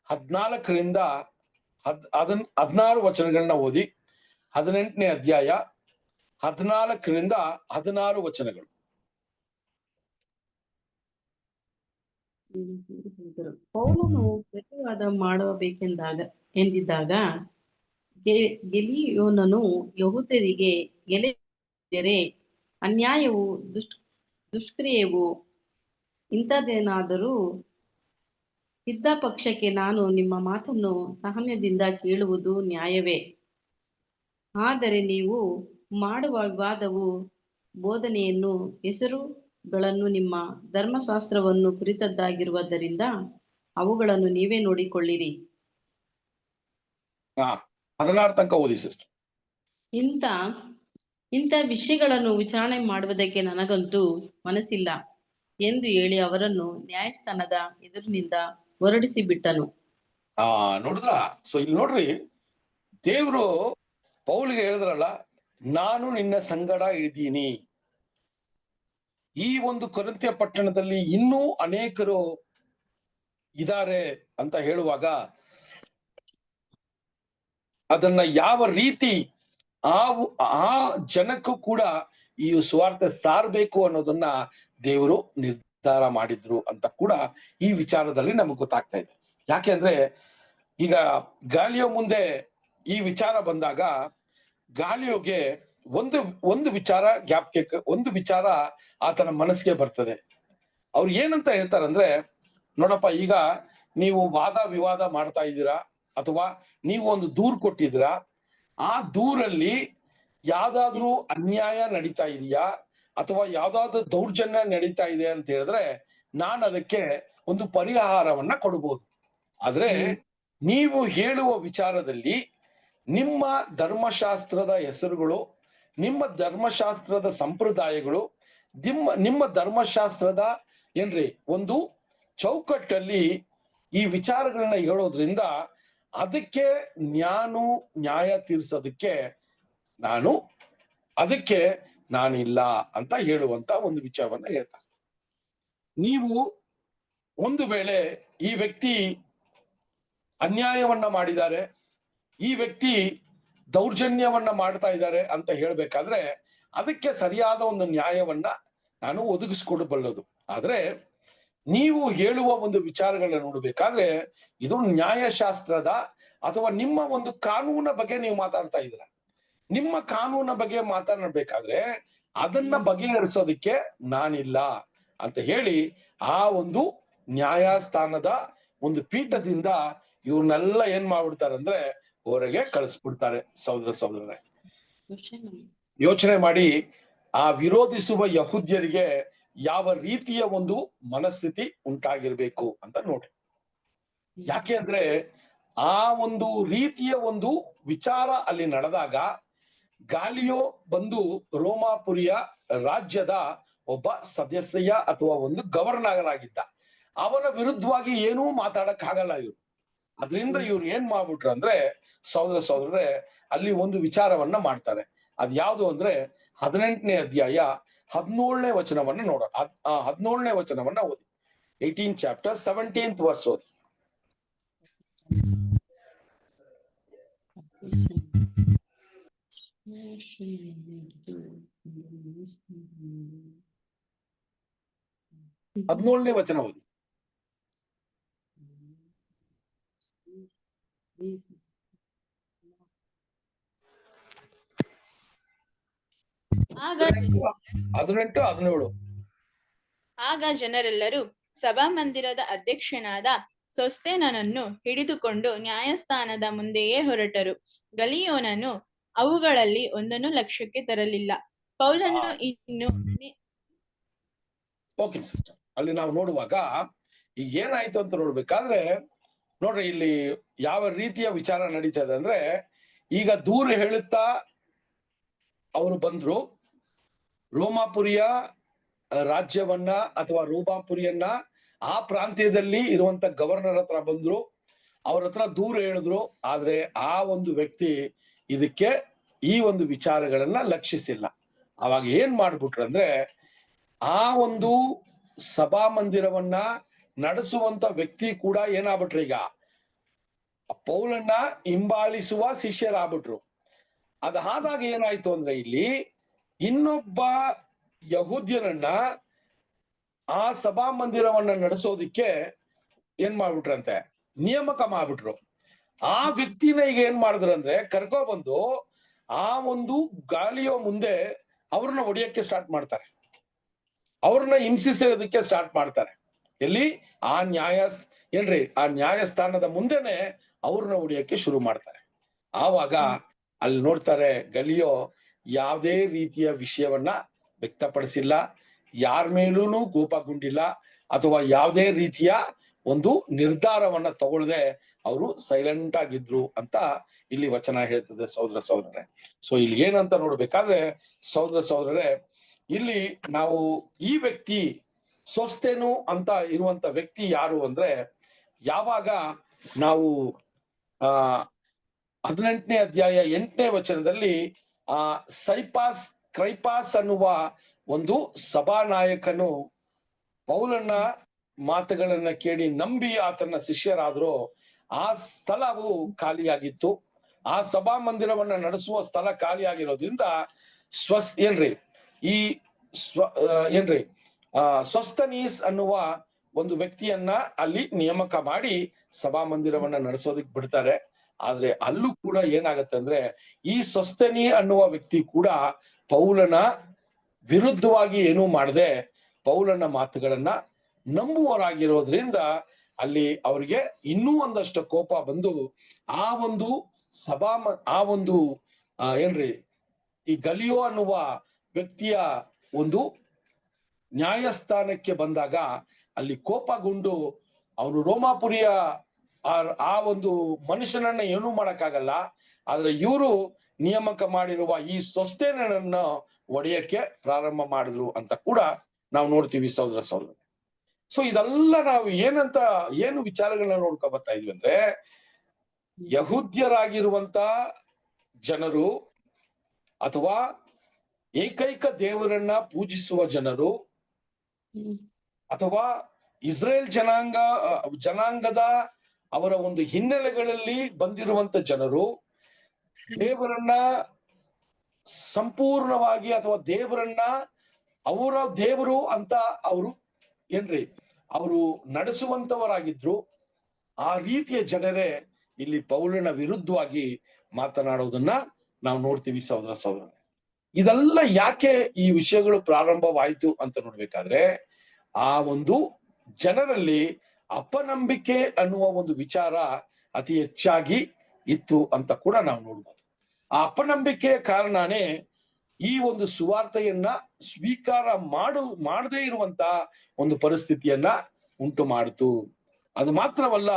14ರಿಂದ 16 ವಚನಗಳನ್ನ ಓದಿ. 18ನೇ ಅಧ್ಯಾಯ 14ರಿಂದ 16 ವಚನಗಳು. ಪೌಲನು ಪ್ರತಿವಾದ ಎಂದಿದ್ದಾಗ ಗೆಲಿಯೋನನು ಯಹೂದ್ಯರಿಗೆ, ಗೆಳೆಯರೇ, ಅನ್ಯಾಯವು ದುಷ್ಕ್ರಿಯೆವು ಇಂಥದ್ದೇನಾದರೂ ಇದ್ದ ಪಕ್ಷಕ್ಕೆ ನಾನು ನಿಮ್ಮ ಮಾತನ್ನು ಸಹನೆಯಿಂದ ಕೇಳುವುದು ನ್ಯಾಯವೇ. ಆದರೆ ನೀವು ಮಾಡುವ ವಿವಾದವು ಬೋಧನೆಯನ್ನು ಹೆಸರುಗಳನ್ನು ನಿಮ್ಮ ಧರ್ಮಶಾಸ್ತ್ರವನ್ನು ಕುರಿತದ್ದಾಗಿರುವುದರಿಂದ ಅವುಗಳನ್ನು ನೀವೇ ನೋಡಿಕೊಳ್ಳಿರಿ. 16 ತನಕ ಓದಿ ಸಿಸ್ಟರ್. ಇಂಥ ಇಂಥ ವಿಷಯಗಳನ್ನು ವಿಚಾರಣೆ ಮಾಡುವುದಕ್ಕೆ ನನಗಂತೂ ಮನಸ್ಸಿಲ್ಲ ಎಂದು ಹೇಳಿ ಅವರನ್ನು ನ್ಯಾಯಸ್ಥಾನದ ಎದುರಿನಿಂದ ಹೊರಡಿಸಿ ಬಿಟ್ಟನು. ನೋಡಿದ್ರ? ಸೊ ಇಲ್ಲಿ ನೋಡ್ರಿ, ದೇವ್ರು ಪೌಲಿಗೆ ಹೇಳಿದ್ರಲ್ಲ, ನಾನು ನಿನ್ನ ಸಂಗಡ ಇದ್ದೀನಿ. ಈ ಒಂದು ಕೊರಿಂಥ್ಯ ಪಟ್ಟಣದಲ್ಲಿ ಇನ್ನೂ ಅನೇಕರು ಇದ್ದಾರೆ ಅಂತ ಹೇಳುವಾಗ ಅದನ್ನ ಯಾವ ರೀತಿ ಆ ಜನಕ್ಕೂ ಕೂಡ ಈ ಸುವಾರ್ತೆ ಸಾರಬೇಕು ಅನ್ನೋದನ್ನ ದೇವರು ನಿರ್ಧಾರ ಮಾಡಿದ್ರು ಅಂತ ಕೂಡ ಈ ವಿಚಾರದಲ್ಲಿ ನಮಗೆ ಗೊತ್ತಾಗ್ತಾ ಇದೆ. ಯಾಕೆಂದ್ರೆ ಈಗ ಗಾಲಿಯೋ ಮುಂದೆ ಈ ವಿಚಾರ ಬಂದಾಗ ಗಾಲಿಯೋಗೆ ಒಂದು ವಿಚಾರ ಜ್ಞಾಪಕ, ಒಂದು ವಿಚಾರ ಆತನ ಮನಸ್ಸಿಗೆ ಬರ್ತದೆ. ಅವ್ರು ಏನಂತ ಹೇಳ್ತಾರಂದ್ರೆ, ನೋಡಪ್ಪ, ಈಗ ನೀವು ವಾದ ವಿವಾದ ಮಾಡ್ತಾ ಇದ್ದೀರಾ ಅಥವಾ ನೀವು ಒಂದು ದೂರು ಕೊಟ್ಟಿದ್ದೀರಾ, ಆ ದೂರಲ್ಲಿ ಯಾವ್ದಾದ್ರೂ ಅನ್ಯಾಯ ನಡೀತಾ ಇದೆಯಾ ಅಥವಾ ಯಾವ್ದಾದ್ರು ದೌರ್ಜನ್ಯ ನಡೀತಾ ಇದೆ ಅಂತ ಹೇಳಿದ್ರೆ ನಾನು ಅದಕ್ಕೆ ಒಂದು ಪರಿಹಾರವನ್ನ ಕೊಡಬಹುದು. ಆದ್ರೆ ನೀವು ಹೇಳುವ ವಿಚಾರದಲ್ಲಿ ನಿಮ್ಮ ಧರ್ಮಶಾಸ್ತ್ರದ ಹೆಸರುಗಳು, ನಿಮ್ಮ ಧರ್ಮಶಾಸ್ತ್ರದ ಸಂಪ್ರದಾಯಗಳು, ನಿಮ್ಮ ಧರ್ಮಶಾಸ್ತ್ರದ ಒಂದು ಚೌಕಟ್ಟಲ್ಲಿ ಈ ವಿಚಾರಗಳನ್ನ ಹೇಳೋದ್ರಿಂದ ಅದಕ್ಕೆ ನ್ಯಾಯ ತೀರ್ಸೋದಕ್ಕೆ ನಾನಿಲ್ಲ ಅಂತ ಹೇಳುವಂತ ಒಂದು ವಿಚಾರವನ್ನ ಹೇಳ್ತಾರೆ. ನೀವು ಒಂದು ವೇಳೆ ಈ ವ್ಯಕ್ತಿ ಅನ್ಯಾಯವನ್ನ ಮಾಡಿದ್ದಾರೆ, ಈ ವ್ಯಕ್ತಿ ದೌರ್ಜನ್ಯವನ್ನ ಮಾಡ್ತಾ ಇದ್ದಾರೆ ಅಂತ ಹೇಳ್ಬೇಕಾದ್ರೆ ಅದಕ್ಕೆ ಸರಿಯಾದ ಒಂದು ನ್ಯಾಯವನ್ನ ನಾನು ಒದಗಿಸ್ಕೊಡಬಲ್ಲದು. ಆದ್ರೆ ನೀವು ಹೇಳುವ ಒಂದು ವಿಚಾರಗಳನ್ನ ನೋಡ್ಬೇಕಾದ್ರೆ ಇದು ನ್ಯಾಯಶಾಸ್ತ್ರದ ಅಥವಾ ನಿಮ್ಮ ಒಂದು ಕಾನೂನ ಬಗ್ಗೆ ನೀವು ಮಾತಾಡ್ತಾ ಇದ್ದೀರ. ನಿಮ್ಮ ಕಾನೂನ ಬಗ್ಗೆ ಮಾತನಾಡ್ಬೇಕಾದ್ರೆ ಅದನ್ನ ಬಗೆಹರಿಸೋದಕ್ಕೆ ನಾನಿಲ್ಲ ಅಂತ ಹೇಳಿ ಆ ಒಂದು ನ್ಯಾಯಸ್ಥಾನದ ಒಂದು ಪೀಠದಿಂದ ಇವ್ರನ್ನೆಲ್ಲ ಏನ್ ಮಾಡ್ಬಿಡ್ತಾರೆ ಅಂದ್ರೆ ಹೊರಗೆ ಕಳಿಸ್ಬಿಡ್ತಾರೆ. ಸಹೋದರರೇ, ಯೋಚನೆ ಮಾಡಿ, ಆ ವಿರೋಧಿಸುವ ಯಹೂದ್ಯರಿಗೆ ಯಾವ ರೀತಿಯ ಒಂದು ಮನಸ್ಥಿತಿ ಉಂಟಾಗಿರ್ಬೇಕು ಅಂತ ನೋಡಿ. ಯಾಕೆ ಅಂದ್ರೆ ಆ ಒಂದು ರೀತಿಯ ಒಂದು ವಿಚಾರ ಅಲ್ಲಿ ನಡೆದಾಗ ಗಾಲಿಯೋ ಬಂದು ರೋಮಾಪುರಿಯ ರಾಜ್ಯದ ಒಬ್ಬ ಸದಸ್ಯ ಅಥವಾ ಒಂದು ಗವರ್ನರ್ ಆಗಿದ್ದ. ಅವನ ವಿರುದ್ಧವಾಗಿ ಏನೂ ಮಾತಾಡಕ್ ಆಗಲ್ಲ ಇವ್ರು. ಅದರಿಂದ ಇವ್ರು ಏನ್ ಮಾಡ್ಬಿಟ್ರು ಅಂದ್ರೆ ಸಹೋದರರೇ, ಅಲ್ಲಿ ಒಂದು ವಿಚಾರವನ್ನ ಮಾಡ್ತಾರೆ. ಅದ್ ಯಾವ್ದು ಅಂದ್ರೆ 18ನೇ ಅಧ್ಯಾಯ 17ನೇ ವಚನವನ್ನ ನೋಡೋಣ. 17ನೇ ವಚನವನ್ನ ಓದಿ. 18th chapter 17th verse ಓದಿ. ಹದಿನೇಳನೇ ವಚನ ಓದಿ. ಆಗ 18, 17. ಆಗ ಜನರೆಲ್ಲರೂ ಸಭಾಮಂದಿರದ ಅಧ್ಯಕ್ಷನಾದ ಸೋಸ್ಥೆನನನ್ನು ಹಿಡಿದುಕೊಂಡು ನ್ಯಾಯಸ್ಥಾನದ ಮುಂದೆಯೇ ಹೊರಟರು. ಗಲಿಯೋನನು ಅವುಗಳಲ್ಲಿ ಒಂದನ್ನು ಲಕ್ಷ್ಯಕ್ಕೆ ತರಲಿಲ್ಲ. ಪೌಲನು ಇನ್ನು ಓಕೆ ಸಿಸ್ಟರ್, ಅಲ್ಲಿ ನಾವು ನೋಡುವಾಗ ಈಗ ಏನಾಯ್ತು ಅಂತ ನೋಡ್ಬೇಕಾದ್ರೆ ನೋಡ್ರಿ, ಇಲ್ಲಿ ಯಾವ ರೀತಿಯ ವಿಚಾರ ನಡೀತಾ ಇದೆ ಅಂದ್ರೆ, ಈಗ ದೂರ ಹೇಳುತ್ತಾ ಅವರು ಬಂದ್ರು, ರೋಮಾಪುರಿಯ ರಾಜ್ಯವನ್ನ ಅಥವಾ ರೋಮಾಪುರಿಯನ್ನ ಆ ಪ್ರಾಂತ್ಯದಲ್ಲಿ ಇರುವಂತ ಗವರ್ನರ್ ಹತ್ರ ಬಂದ್ರು, ಅವ್ರ ಹತ್ರ ದೂರ ಹೇಳಿದ್ರು. ಆದ್ರೆ ಆ ಒಂದು ವ್ಯಕ್ತಿ ಇದಕ್ಕೆ ಈ ಒಂದು ವಿಚಾರಗಳನ್ನ ಲಕ್ಷಿಸಿಲ್ಲ. ಅವಾಗ ಏನ್ ಮಾಡ್ಬಿಟ್ರು ಅಂದ್ರೆ, ಆ ಒಂದು ಸಭಾ ಮಂದಿರವನ್ನ ನಡೆಸುವಂತ ವ್ಯಕ್ತಿ ಕೂಡ ಏನಾಗ್ಬಿಟ್ರು, ಈಗ ಪೌಲನ್ನ ಹಿಂಬಾಲಿಸುವ ಶಿಷ್ಯರಾಗ್ಬಿಟ್ರು. ಅದಾದಾಗ ಏನಾಯ್ತು ಅಂದ್ರೆ, ಇಲ್ಲಿ ಇನ್ನೊಬ್ಬ ಯಹೂದ್ಯನನ್ನ ಆ ಸಭಾ ಮಂದಿರವನ್ನ ನಡೆಸೋದಿಕ್ಕೆ ಏನ್ ಮಾಡ್ಬಿಟ್ರಂತೆ, ನೇಮಕ ಮಾಡ್ಬಿಟ್ರು. ಆ ವ್ಯಕ್ತಿನ ಈಗ ಏನ್ ಮಾಡಿದ್ರಂದ್ರೆ ಕರ್ಕೊಬಂದು ಆ ಒಂದು ಗಾಲಿಯೋ ಮುಂದೆ ಅವ್ರನ್ನ ಹೊಡಿಯಕ್ಕೆ ಸ್ಟಾರ್ಟ್ ಮಾಡ್ತಾರೆ, ಅವ್ರನ್ನ ಹಿಂಸಿಸೋದಕ್ಕೆ ಸ್ಟಾರ್ಟ್ ಮಾಡ್ತಾರೆ. ಎಲ್ಲಿ? ಆ ನ್ಯಾಯಸ್ಥಾನದ ಮುಂದೆನೆ ಅವ್ರನ್ನ ಹೊಡಿಯಕ್ಕೆ ಶುರು ಮಾಡ್ತಾರೆ. ಆವಾಗ ಅಲ್ಲಿ ನೋಡ್ತಾರೆ, ಗಲಿಯೋ ಯಾವುದೇ ರೀತಿಯ ವಿಷಯವನ್ನ ವ್ಯಕ್ತಪಡಿಸಿಲ್ಲ, ಯಾರ ಮೇಲೂ ಕೋಪಗೊಂಡಿಲ್ಲ, ಅಥವಾ ಯಾವುದೇ ರೀತಿಯ ಒಂದು ನಿರ್ಧಾರವನ್ನ ತಗೊಳ್ಳದೆ ಅವರು ಸೈಲೆಂಟ್ ಆಗಿದ್ರು ಅಂತ ಇಲ್ಲಿ ವಚನ ಹೇಳ್ತದೆ ಸಹೋದರ ಸಹೋದರರೇ. ಸೊ ಇಲ್ಲಿ ಏನಂತ ನೋಡ್ಬೇಕಾದ್ರೆ ಸಹೋದರ ಸಹೋದರರೇ, ಇಲ್ಲಿ ನಾವು ಈ ವ್ಯಕ್ತಿ ಸೊಸ್ತೇನು ಅಂತ ಇರುವಂತ ವ್ಯಕ್ತಿ ಯಾರು ಅಂದ್ರೆ, ಯಾವಾಗ ನಾವು 18ನೇ ಅಧ್ಯಾಯ 8ನೇ ವಚನದಲ್ಲಿ ಕ್ರೈಪಾಸ್ ಅನ್ನುವ ಒಂದು ಸಭಾನಾಯಕನು ಪೌಲನ ಮಾತುಗಳನ್ನ ಕೇಳಿ ನಂಬಿ ಆತನ ಶಿಷ್ಯರಾದ್ರು, ಆ ಸ್ಥಳವು ಖಾಲಿಯಾಗಿತ್ತು. ಆ ಸಭಾ ಮಂದಿರವನ್ನ ನಡೆಸುವ ಸ್ಥಳ ಖಾಲಿಯಾಗಿರೋದ್ರಿಂದ ಸೊಸ್ತನೀಸ್ ಅನ್ನುವ ಒಂದು ವ್ಯಕ್ತಿಯನ್ನ ಅಲ್ಲಿ ನೇಮಕ ಮಾಡಿ ಸಭಾ ಮಂದಿರವನ್ನ ನಡೆಸೋದಕ್ಕೆ ಬಿಡ್ತಾರೆ. ಆದ್ರೆ ಅಲ್ಲೂ ಕೂಡ ಏನಾಗತ್ತೆ ಅಂದ್ರೆ, ಈ ಸೊಸ್ತನಿ ಅನ್ನುವ ವ್ಯಕ್ತಿ ಕೂಡ ಪೌಲನ ವಿರುದ್ಧವಾಗಿ ಏನೂ ಮಾಡದೆ ಪೌಲನ ಮಾತುಗಳನ್ನ ನಂಬುವರಾಗಿರೋದ್ರಿಂದ ಅಲ್ಲಿ ಅವರಿಗೆ ಇನ್ನೂ ಒಂದಷ್ಟು ಕೋಪ ಬಂದು ಆ ಒಂದು ಈ ಗಲಿಯೋ ಅನ್ನುವ ವ್ಯಕ್ತಿಯ ಒಂದು ನ್ಯಾಯಸ್ಥಾನಕ್ಕೆ ಬಂದಾಗ ಅಲ್ಲಿ ಕೋಪಗೊಂಡು ಅವನು ರೋಮಾಪುರಿಯ ಆ ಒಂದು ಮನುಷ್ಯನನ್ನ ಏನೂ ಮಾಡಕ್ಕಾಗಲ್ಲ, ಆದ್ರೆ ಇವರು ನೇಮಕ ಮಾಡಿರುವ ಈ ಸೊಸ್ತೇನನ್ನ ಒಡೆಯಕ್ಕೆ ಪ್ರಾರಂಭ ಮಾಡಿದ್ರು ಅಂತ ಕೂಡ ನಾವು ನೋಡ್ತೀವಿ ಸಹೋದರ ಸಹೋದರ. ಸೊ ಇದೆಲ್ಲ ನಾವು ಏನು ವಿಚಾರಗಳನ್ನ ನೋಡ್ಕೊ ಬರ್ತಾ ಇದ್ವಿ ಅಂದ್ರೆ, ಯಹೂದ್ಯರಾಗಿರುವಂತ ಜನರು ಅಥವಾ ಏಕೈಕ ದೇವರನ್ನ ಪೂಜಿಸುವ ಜನರು ಅಥವಾ ಇಸ್ರೇಲ್ ಜನಾಂಗದ ಅವರ ಒಂದು ಹಿನ್ನೆಲೆಗಳಲ್ಲಿ ಬಂದಿರುವಂತ ಜನರು ದೇವರನ್ನ ಸಂಪೂರ್ಣವಾಗಿ ಅಥವಾ ದೇವರನ್ನ ಅವರ ದೇವರು ಅಂತ ಅವರು ನಡೆಸುವಂತವರಾಗಿದ್ರು. ಆ ರೀತಿಯ ಜನರೇ ಇಲ್ಲಿ ಪೌಲನ ವಿರುದ್ಧವಾಗಿ ಮಾತನಾಡೋದನ್ನ ನಾವು ನೋಡ್ತೀವಿ ಸಹೋದರ ಸಹೋದರ. ಇದೆಲ್ಲ ಯಾಕೆ ಈ ವಿಷಯಗಳು ಪ್ರಾರಂಭವಾಯಿತು ಅಂತ ನೋಡ್ಬೇಕಾದ್ರೆ, ಆ ಒಂದು ಜನರಲ್ಲಿ ಅಪನಂಬಿಕೆ ಅನ್ನುವ ಒಂದು ವಿಚಾರ ಅತಿ ಹೆಚ್ಚಾಗಿ ಇತ್ತು ಅಂತ ಕೂಡ ನಾವು ನೋಡ್ಬೋದು. ಆ ಅಪನಂಬಿಕೆಯ ಕಾರಣನೇ ಈ ಒಂದು ಸುವಾರ್ತೆಯನ್ನ ಸ್ವೀಕಾರ ಮಾಡದೇ ಇರುವಂತ ಒಂದು ಪರಿಸ್ಥಿತಿಯನ್ನ ಉಂಟು ಮಾಡಿತು. ಅದು ಮಾತ್ರವಲ್ಲ,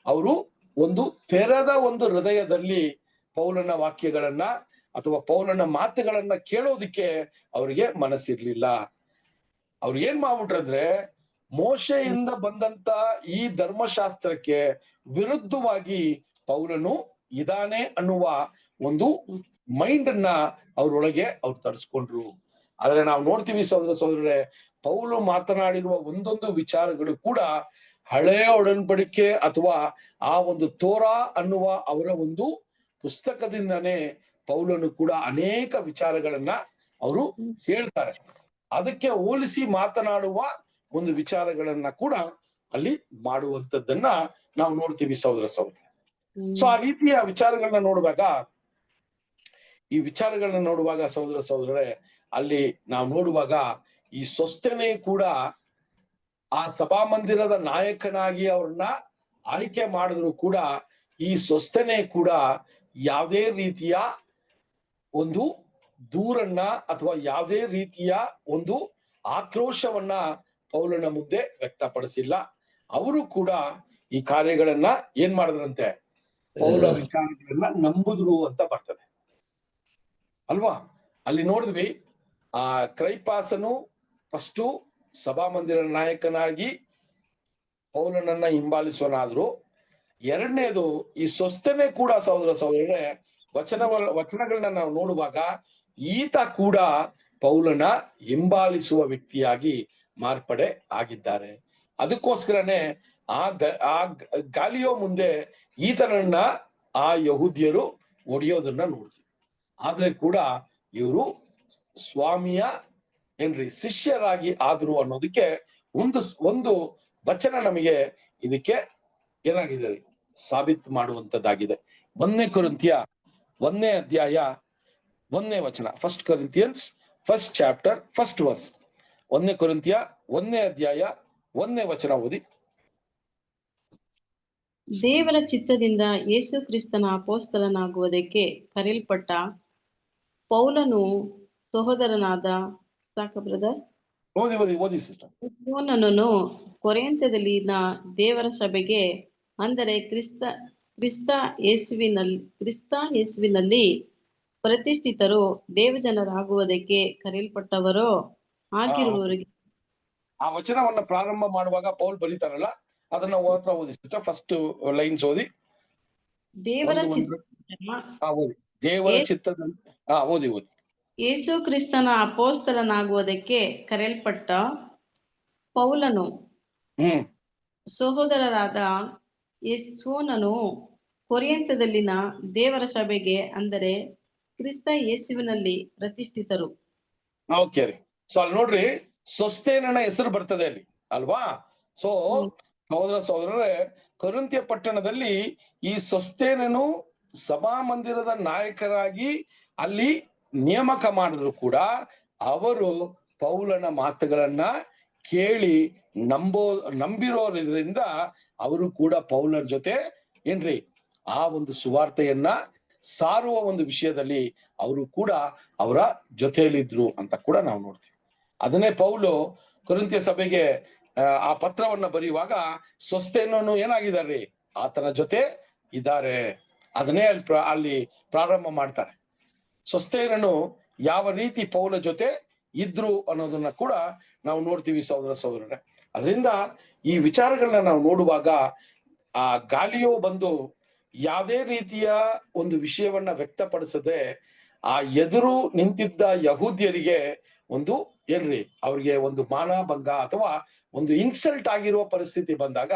ಅವರು ಒಂದು ತೆರೆದ ಒಂದು ಹೃದಯದಲ್ಲಿ ಪೌಲನ ವಾಕ್ಯಗಳನ್ನ ಅಥವಾ ಪೌಲನ ಮಾತುಗಳನ್ನ ಕೇಳೋದಿಕ್ಕೆ ಅವರಿಗೆ ಮನಸ್ಸಿರ್ಲಿಲ್ಲ. ಅವ್ರು ಏನ್ ಮಾಡ್ಬಿಟ್ರಂದ್ರೆ, ಮೋಶೆಯಿಂದ ಬಂದಂತ ಈ ಧರ್ಮಶಾಸ್ತ್ರಕ್ಕೆ ವಿರುದ್ಧವಾಗಿ ಪೌಲನು ಇದಾನೆ ಅನ್ನುವ ಒಂದು ಮೈಂಡ್ ಅನ್ನ ಅವ್ರೊಳಗೆ ಅವ್ರು ತರಿಸ್ಕೊಂಡ್ರು. ಆದ್ರೆ ನಾವು ನೋಡ್ತೀವಿ ಸಹೋದರ ಸಹೋದರರೇ, ಪೌಲು ಮಾತನಾಡಿರುವ ಒಂದೊಂದು ವಿಚಾರಗಳು ಕೂಡ ಹಳೆಯ ಒಡன்பಡಿಕೆ ಅಥವಾ ಆ ಒಂದು ತೋರಾ ಅನ್ನುವ ಅವರ ಒಂದು ಪುಸ್ತಕದಿಂದಾನೇ ಪೌಲನು ಕೂಡ ಅನೇಕ ವಿಚಾರಗಳನ್ನ ಅವರು ಹೇಳ್ತಾರೆ. ಅದಕ್ಕೆ ಹೋಲಿಸಿ ಮಾತನಾಡುವ ಒಂದು ವಿಚಾರಗಳನ್ನ ಕೂಡ ಅಲ್ಲಿ ಮಾಡುವಂತದ್ದನ್ನ ನಾವು ನೋಡ್ತೀವಿ ಸಹೋದರ ಸಹೋದರ. ಸೊ ಆ ರೀತಿಯ ವಿಚಾರಗಳನ್ನ ನೋಡುವಾಗ ಸಹೋದರ ಸಹೋದರರೇ, ಅಲ್ಲಿ ನಾವು ನೋಡುವಾಗ ಈ ಸೊಸ್ತನೇ ಕೂಡ ಆ ಸಭಾಮಂದಿರದ ನಾಯಕನಾಗಿ ಅವ್ರನ್ನ ಆಯ್ಕೆ ಮಾಡಿದ್ರು ಕೂಡ ಈ ಸೊಸ್ತನೇ ಕೂಡ ಯಾವುದೇ ರೀತಿಯ ಒಂದು ದೂರನ್ನ ಅಥವಾ ಯಾವುದೇ ರೀತಿಯ ಒಂದು ಆಕ್ರೋಶವನ್ನ ಪೌಲನ ಮುಂದೆ ವ್ಯಕ್ತಪಡಿಸಿಲ್ಲ. ಅವರು ಕೂಡ ಈ ಕಾರ್ಯಗಳನ್ನ ಏನ್ ಮಾಡಿದ್ರಂತೆ, ಪೌಲ ವಿಚಾರಗಳನ್ನ ನಂಬುದ್ರು ಅಂತ ಬರ್ತದೆ ಅಲ್ವಾ. ಅಲ್ಲಿ ನೋಡಿದ್ವಿ, ಆ ಕ್ರೈಪಾಸನು ಫಸ್ಟು ಸಭಾಮಂದಿರ ನಾಯಕನಾಗಿ ಪೌಲನನ್ನ ಹಿಂಬಾಲಿಸುವನಾದ್ರು. ಎರಡನೇದು ಈ ಸೊಸ್ತನೇ ಕೂಡ ಸಹೋದರ ಸಹೋದರರೇ, ವಚನಗಳನ್ನ ನಾವು ನೋಡುವಾಗ ಈತ ಕೂಡ ಪೌಲನ ಹಿಂಬಾಲಿಸುವ ವ್ಯಕ್ತಿಯಾಗಿ ಮಾರ್ಪಡೆ ಆಗಿದ್ದಾರೆ. ಅದಕ್ಕೋಸ್ಕರನೇ ಆ ಗಾಲಿಯೋ ಮುಂದೆ ಈತನನ್ನ ಆ ಯಹೂದ್ಯರು ಒಡೆಯೋದನ್ನ ನೋಡ್ತೀವಿ. ಆದ್ರೆ ಕೂಡ ಇವರು ಸ್ವಾಮಿಯ ಶಿಷ್ಯರಾಗಿ ಆದ್ರು ಅನ್ನೋದಕ್ಕೆ ಒಂದು ವಚನ ನಮಗೆ ಇದಕ್ಕೆ ಏನಾಗಿದೆ, ಸಾಬೀತು ಮಾಡುವಂತದ್ದಾಗಿದೆ. 1 ಕೊರಿಂಥಿಯ 1ನೇ ಅಧ್ಯಾಯ 1ನೇ ವಚನ, 1 Corinthians 1st chapter 1st verse. 1 ಕೊರಿಂಥಿಯ 1ನೇ ಅಧ್ಯಾಯ 1ನೇ ವಚನ ಓದಿ. ದೇವರ ಚಿತ್ತದಿಂದ ಯೇಸು ಕ್ರಿಸ್ತನ ಅಪೊಸ್ತಲನಾಗುವುದಕ್ಕೆ ಕರೆಯಲ್ಪಟ್ಟ ಪೌಲನು ಸಹೋದರನಾದ ಸಾಕ ಬ್ರದರ್? ಓದಿ ಸಿಸ್ಟರ್. ಯೋನನನ್ನು ಕೊರಿಂಥದಲ್ಲಿನ ದೇವರ ಸಭೆಗೆ, ಅಂದರೆ ಕ್ರಿಸ್ತ ಯೇಸುವಿನಲ್ಲಿ ಪ್ರತಿಷ್ಠಿತರು, ದೇವಜನರಾಗುವುದಕ್ಕೆ ಕರೆಯಲ್ಪಟ್ಟವರೋ ಆಗಿರುವವರಿಗೆ. ಆ ವಚನವನ್ನ ಪ್ರಾರಂಭ ಮಾಡುವಾಗ ಪೌಲ್ ಬರೀತಾರಲ್ಲ, ಅದನ್ನ ಓದಿ ಸಿಸ್ಟರ್. ಫಸ್ಟ್ ಲೈನ್ಸ್ ಓದಿ. ದೇವರ ಓದಿ. ದೇವರ ಚಿತ್ತದಲ್ಲಿ ಓದಿ. ಯೇಸು ಕ್ರಿಸ್ತನ ಅಪೊಸ್ತಲನಾಗುವುದಕ್ಕೆ ಕರೆಯಲ್ಪಟ್ಟ ಪೌಲನು, ಸಹೋದರರಾದ ಯೋನನು ಕೊರಿಂಥದಲ್ಲಿನ ದೇವರ ಸಭೆಗೆ, ಅಂದರೆ ಕ್ರಿಸ್ತ ಯೇಸುವಿನಲ್ಲಿ ಪ್ರತಿಷ್ಠಿತರು. ಓಕೆ ರೀ. ಸೊ ಅಲ್ಲಿ ನೋಡ್ರಿ, ಸೊಸ್ತೇನನ ಹೆಸರು ಬರ್ತದೆ ಅಲ್ಲಿ ಅಲ್ವಾ? ಸೊ ಸಹೋದರರೇ, ಕೊರಿಂಥ್ಯ ಪಟ್ಟಣದಲ್ಲಿ ಈ ಸೊಸ್ತೇನನು ಸಭಾ ಮಂದಿರದ ನಾಯಕರಾಗಿ ಅಲ್ಲಿ ನೇಮಕ ಮಾಡಿದ್ರು ಕೂಡ ಅವರು ಪೌಲನ ಮಾತುಗಳನ್ನ ಕೇಳಿ ನಂಬಿರೋದ್ರಿಂದ ಅವರು ಕೂಡ ಪೌಲನ ಜೊತೆ ಏನ್ರಿ ಆ ಒಂದು ಸುವಾರ್ತೆಯನ್ನ ಸಾರುವ ಒಂದು ವಿಷಯದಲ್ಲಿ ಅವರು ಕೂಡ ಅವರ ಜೊತೆಯಲ್ಲಿದ್ರು ಅಂತ ಕೂಡ ನಾವು ನೋಡ್ತೀವಿ. ಅದನ್ನೇ ಪೌಲು ಕೊರಿಂಥ್ಯ ಸಭೆಗೆ ಆ ಪತ್ರವನ್ನ ಬರೆಯುವಾಗ ಸೊಸ್ತೇನನು ಏನಾಗಿದ್ದಾರೆ, ಆತನ ಜೊತೆ ಇದ್ದಾರೆ. ಅದನ್ನೇ ಅಲ್ಲಿ ಪ್ರಾರಂಭ ಮಾಡ್ತಾರೆ. ಸೊಸ್ತೇನನು ಯಾವ ರೀತಿ ಪೌಲ ಜೊತೆ ಇದ್ರು ಅನ್ನೋದನ್ನ ಕೂಡ ನಾವು ನೋಡ್ತೀವಿ ಸಹೋದರರೇ. ಅದರಿಂದ ಈ ವಿಚಾರಗಳನ್ನ ನಾವು ನೋಡುವಾಗ ಆ ಗಾಲಿಯೋ ಬಂದು ಯಾವುದೇ ರೀತಿಯ ಒಂದು ವಿಷಯವನ್ನ ವ್ಯಕ್ತಪಡಿಸದೆ ಆ ಎದುರು ನಿಂತಿದ್ದ ಯಹೂದ್ಯರಿಗೆ ಒಂದು ಏನ್ರಿ ಅವ್ರಿಗೆ ಒಂದು ಮಾನಭಂಗ ಅಥವಾ ಒಂದು ಇನ್ಸಲ್ಟ್ ಆಗಿರುವ ಪರಿಸ್ಥಿತಿ ಬಂದಾಗ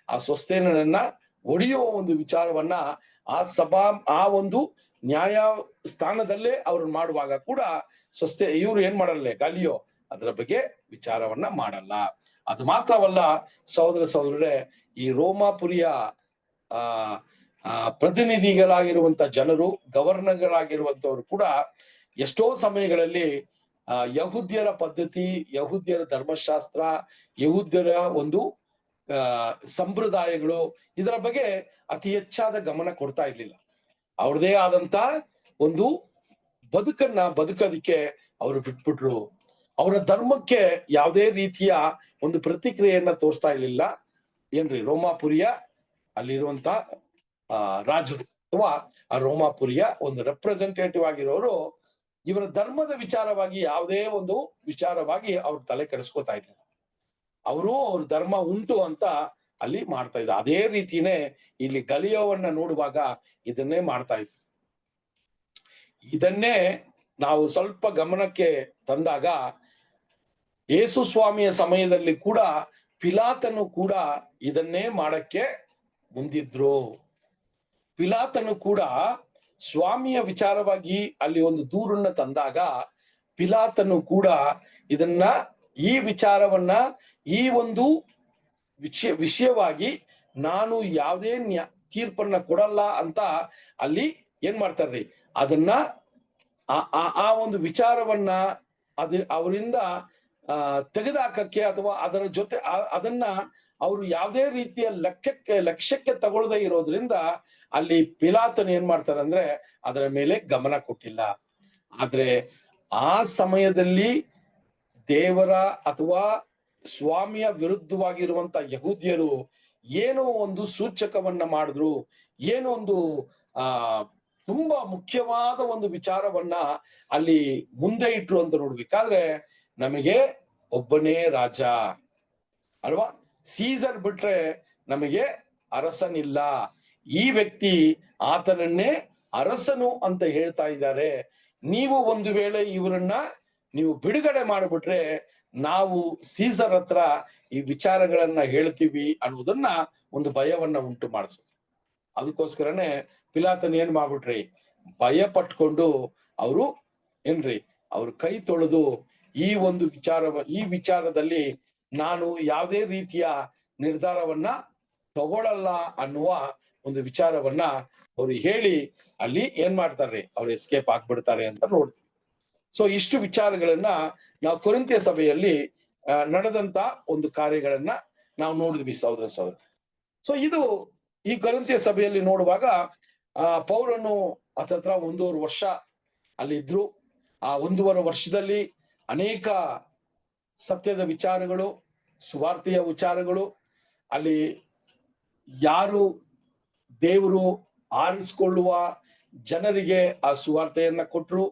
ಆ ಸೊಸ್ತೇನನ್ನ ಒಡೆಯುವ ಒಂದು ವಿಚಾರವನ್ನ ಆ ಒಂದು ನ್ಯಾಯ ಸ್ಥಾನದಲ್ಲೇ ಅವ್ರು ಮಾಡುವಾಗ ಕೂಡ ಇವ್ರು ಏನ್ ಮಾಡಲ್ಲ, ಗಾಲಿಯೋ ಅದರ ಬಗ್ಗೆ ವಿಚಾರವನ್ನ ಮಾಡಲ್ಲ. ಅದು ಮಾತ್ರವಲ್ಲ ಸಹೋದರರೇ, ಈ ರೋಮಾಪುರಿಯ ಪ್ರತಿನಿಧಿಗಳಾಗಿರುವಂತ ಜನರು, ಗವರ್ನರ್ಗಳಾಗಿರುವಂತವ್ರು ಕೂಡ ಎಷ್ಟೋ ಸಮಯಗಳಲ್ಲಿ ಯಹೂದ್ಯರ ಪದ್ಧತಿ, ಯಹೂದ್ಯರ ಧರ್ಮಶಾಸ್ತ್ರ, ಯಹೂದ್ಯರ ಒಂದು ಸಂಪ್ರದಾಯಗಳು ಇದರ ಬಗ್ಗೆ ಅತಿ ಹೆಚ್ಚಾದ ಗಮನ ಕೊಡ್ತಾ ಇರ್ಲಿಲ್ಲ. ಅವ್ರದೇ ಆದಂತ ಒಂದು ಬದುಕನ್ನ ಬದುಕೋದಿಕ್ಕೆ ಅವರು ಬಿಟ್ಬಿಟ್ರು. ಅವರ ಧರ್ಮಕ್ಕೆ ಯಾವುದೇ ರೀತಿಯ ಒಂದು ಪ್ರತಿಕ್ರಿಯೆಯನ್ನ ತೋರಿಸ್ತಾ ಇರ್ಲಿಲ್ಲ. ಏನ್ರಿ, ರೋಮಾಪುರಿಯ ಅಲ್ಲಿರುವಂತ ರಾಜರು ಅಥವಾ ಆ ರೋಮಾಪುರಿಯ ಒಂದು ರೆಪ್ರೆಸೆಂಟೇಟಿವ್ ಆಗಿರೋರು ಇವರ ಧರ್ಮದ ವಿಚಾರವಾಗಿ ಯಾವುದೇ ಒಂದು ವಿಚಾರವಾಗಿ ಅವ್ರ ತಲೆ ಕೆಡಿಸ್ಕೋತಾ ಇರ್ಲಿಲ್ಲ. ಅವ್ರ ಧರ್ಮ ಉಂಟು ಅಂತ ಅಲ್ಲಿ ಮಾಡ್ತಾ ಇದ್ದ. ಅದೇ ರೀತಿನೇ ಇಲ್ಲಿ ಗಲಿಯೋವನ್ನ ನೋಡುವಾಗ ಇದನ್ನೇ ಮಾಡ್ತಾ ಇದ್ರು. ಇದನ್ನೇ ನಾವು ಸ್ವಲ್ಪ ಗಮನಕ್ಕೆ ತಂದಾಗ ಯೇಸು ಸ್ವಾಮಿಯ ಸಮಯದಲ್ಲಿ ಕೂಡ ಪಿಲಾತನು ಕೂಡ ಇದನ್ನೇ ಮಾಡಕ್ಕೆ ಮುಂದಿದ್ರು. ಪಿಲಾತನು ಕೂಡ ಸ್ವಾಮಿಯ ವಿಚಾರವಾಗಿ ಅಲ್ಲಿ ಒಂದು ದೂರನ್ನ ತಂದಾಗ ಪಿಲಾತನು ಕೂಡ ಈ ವಿಚಾರವನ್ನ ಈ ಒಂದು ವಿಷಯವಾಗಿ ನಾನು ಯಾವುದೇ ತೀರ್ಪನ್ನ ಕೊಡಲ್ಲ ಅಂತ ಅಲ್ಲಿ ಏನ್ ಮಾಡ್ತಾರ್ರಿ, ಅದನ್ನ ಆ ಒಂದು ವಿಚಾರವನ್ನ ಅವರಿಂದ ತೆಗೆದುಹಾಕಕ್ಕೆ ಅಥವಾ ಅದರ ಜೊತೆ ಅದನ್ನ ಅವರು ಯಾವುದೇ ರೀತಿಯ ಲಕ್ಷ್ಯಕ್ಕೆ ತಗೊಳ್ಳದೆ ಇರೋದ್ರಿಂದ ಅಲ್ಲಿ ಪಿಲಾತನು ಏನ್ ಮಾಡ್ತಾರೆ ಅಂದ್ರೆ ಅದರ ಮೇಲೆ ಗಮನ ಕೊಟ್ಟಿಲ್ಲ. ಆದ್ರೆ ಆ ಸಮಯದಲ್ಲಿ ದೇವರ ಅಥವಾ ಸ್ವಾಮಿಯ ವಿರುದ್ಧವಾಗಿರುವಂತ ಯಹೂದ್ಯರು ಏನೋ ಒಂದು ಸೂಚಕವನ್ನ ಮಾಡಿದ್ರು, ಏನೋ ಒಂದು ತುಂಬಾ ಮುಖ್ಯವಾದ ಒಂದು ವಿಚಾರವನ್ನ ಅಲ್ಲಿ ಮುಂದೆ ಇಟ್ರು ಅಂತ ನೋಡ್ಬೇಕಾದ್ರೆ ನಮಗೆ ಒಬ್ಬನೇ ರಾಜ ಅಲ್ವಾ, ಸೀಸರ್ ಬಿಟ್ರೆ ನಮಗೆ ಅರಸನಿಲ್ಲ. ಈ ವ್ಯಕ್ತಿ ಆತನನ್ನೇ ಅರಸನು ಅಂತ ಹೇಳ್ತಾ ಇದ್ದಾರೆ. ನೀವು ಒಂದು ವೇಳೆ ಇವರನ್ನ ನೀವು ಬಿಡುಗಡೆ ಮಾಡಿಬಿಟ್ರೆ ನಾವು ಸೀಸರ್ ಹತ್ರ ಈ ವಿಚಾರಗಳನ್ನ ಹೇಳ್ತೀವಿ ಅನ್ನೋದನ್ನ ಒಂದು ಭಯವನ್ನ ಉಂಟು ಮಾಡಿಸೋದು. ಅದಕ್ಕೋಸ್ಕರನೇ ಪಿಲಾತನ್ ಏನ್ ಮಾಡ್ಬಿಟ್ರಿ, ಭಯ ಪಟ್ಕೊಂಡು ಅವರು ಅವ್ರು ಕೈ ತೊಳೆದು ಈ ವಿಚಾರದಲ್ಲಿ ನಾನು ಯಾವುದೇ ರೀತಿಯ ನಿರ್ಧಾರವನ್ನ ತಗೊಳ್ಳಲ್ಲ ಅನ್ನುವ ಒಂದು ವಿಚಾರವನ್ನ ಅವ್ರು ಹೇಳಿ ಅಲ್ಲಿ ಏನ್ ಮಾಡ್ತಾರೆ, ಅವ್ರು ಎಸ್ಕೇಪ್ ಆಗ್ಬಿಡ್ತಾರೆ ಅಂತ ನೋಡ್ತೀವಿ. ಸೊ ಇಷ್ಟು ವಿಚಾರಗಳನ್ನ ನಾವು ಕೊರಿಂಥ್ಯ ಸಭೆಯಲ್ಲಿ ನಡೆದಂತ ಒಂದು ಕಾರ್ಯಗಳನ್ನ ನಾವು ನೋಡಿದ್ವಿ ಸಹೋದರ. ಸೊ ಇದು ಈ ಕೊರಿಂಥ್ಯ ಸಭೆಯಲ್ಲಿ ನೋಡುವಾಗ ಪೌಲನು ಹತ್ತತ್ರ 1.5 ವರ್ಷ ಅಲ್ಲಿ ಇದ್ರು. ಆ 1.5 ವರ್ಷದಲ್ಲಿ ಅನೇಕ ಸತ್ಯದ ವಿಚಾರಗಳು, ಸುವಾರ್ತೆಯ ವಿಚಾರಗಳು, ಅಲ್ಲಿ ಯಾರು ದೇವರು ಆರಿಸಿಕೊಳ್ಳುವ ಜನರಿಗೆ ಆ ಸುವಾರ್ತೆಯನ್ನ ಕೊಟ್ರು.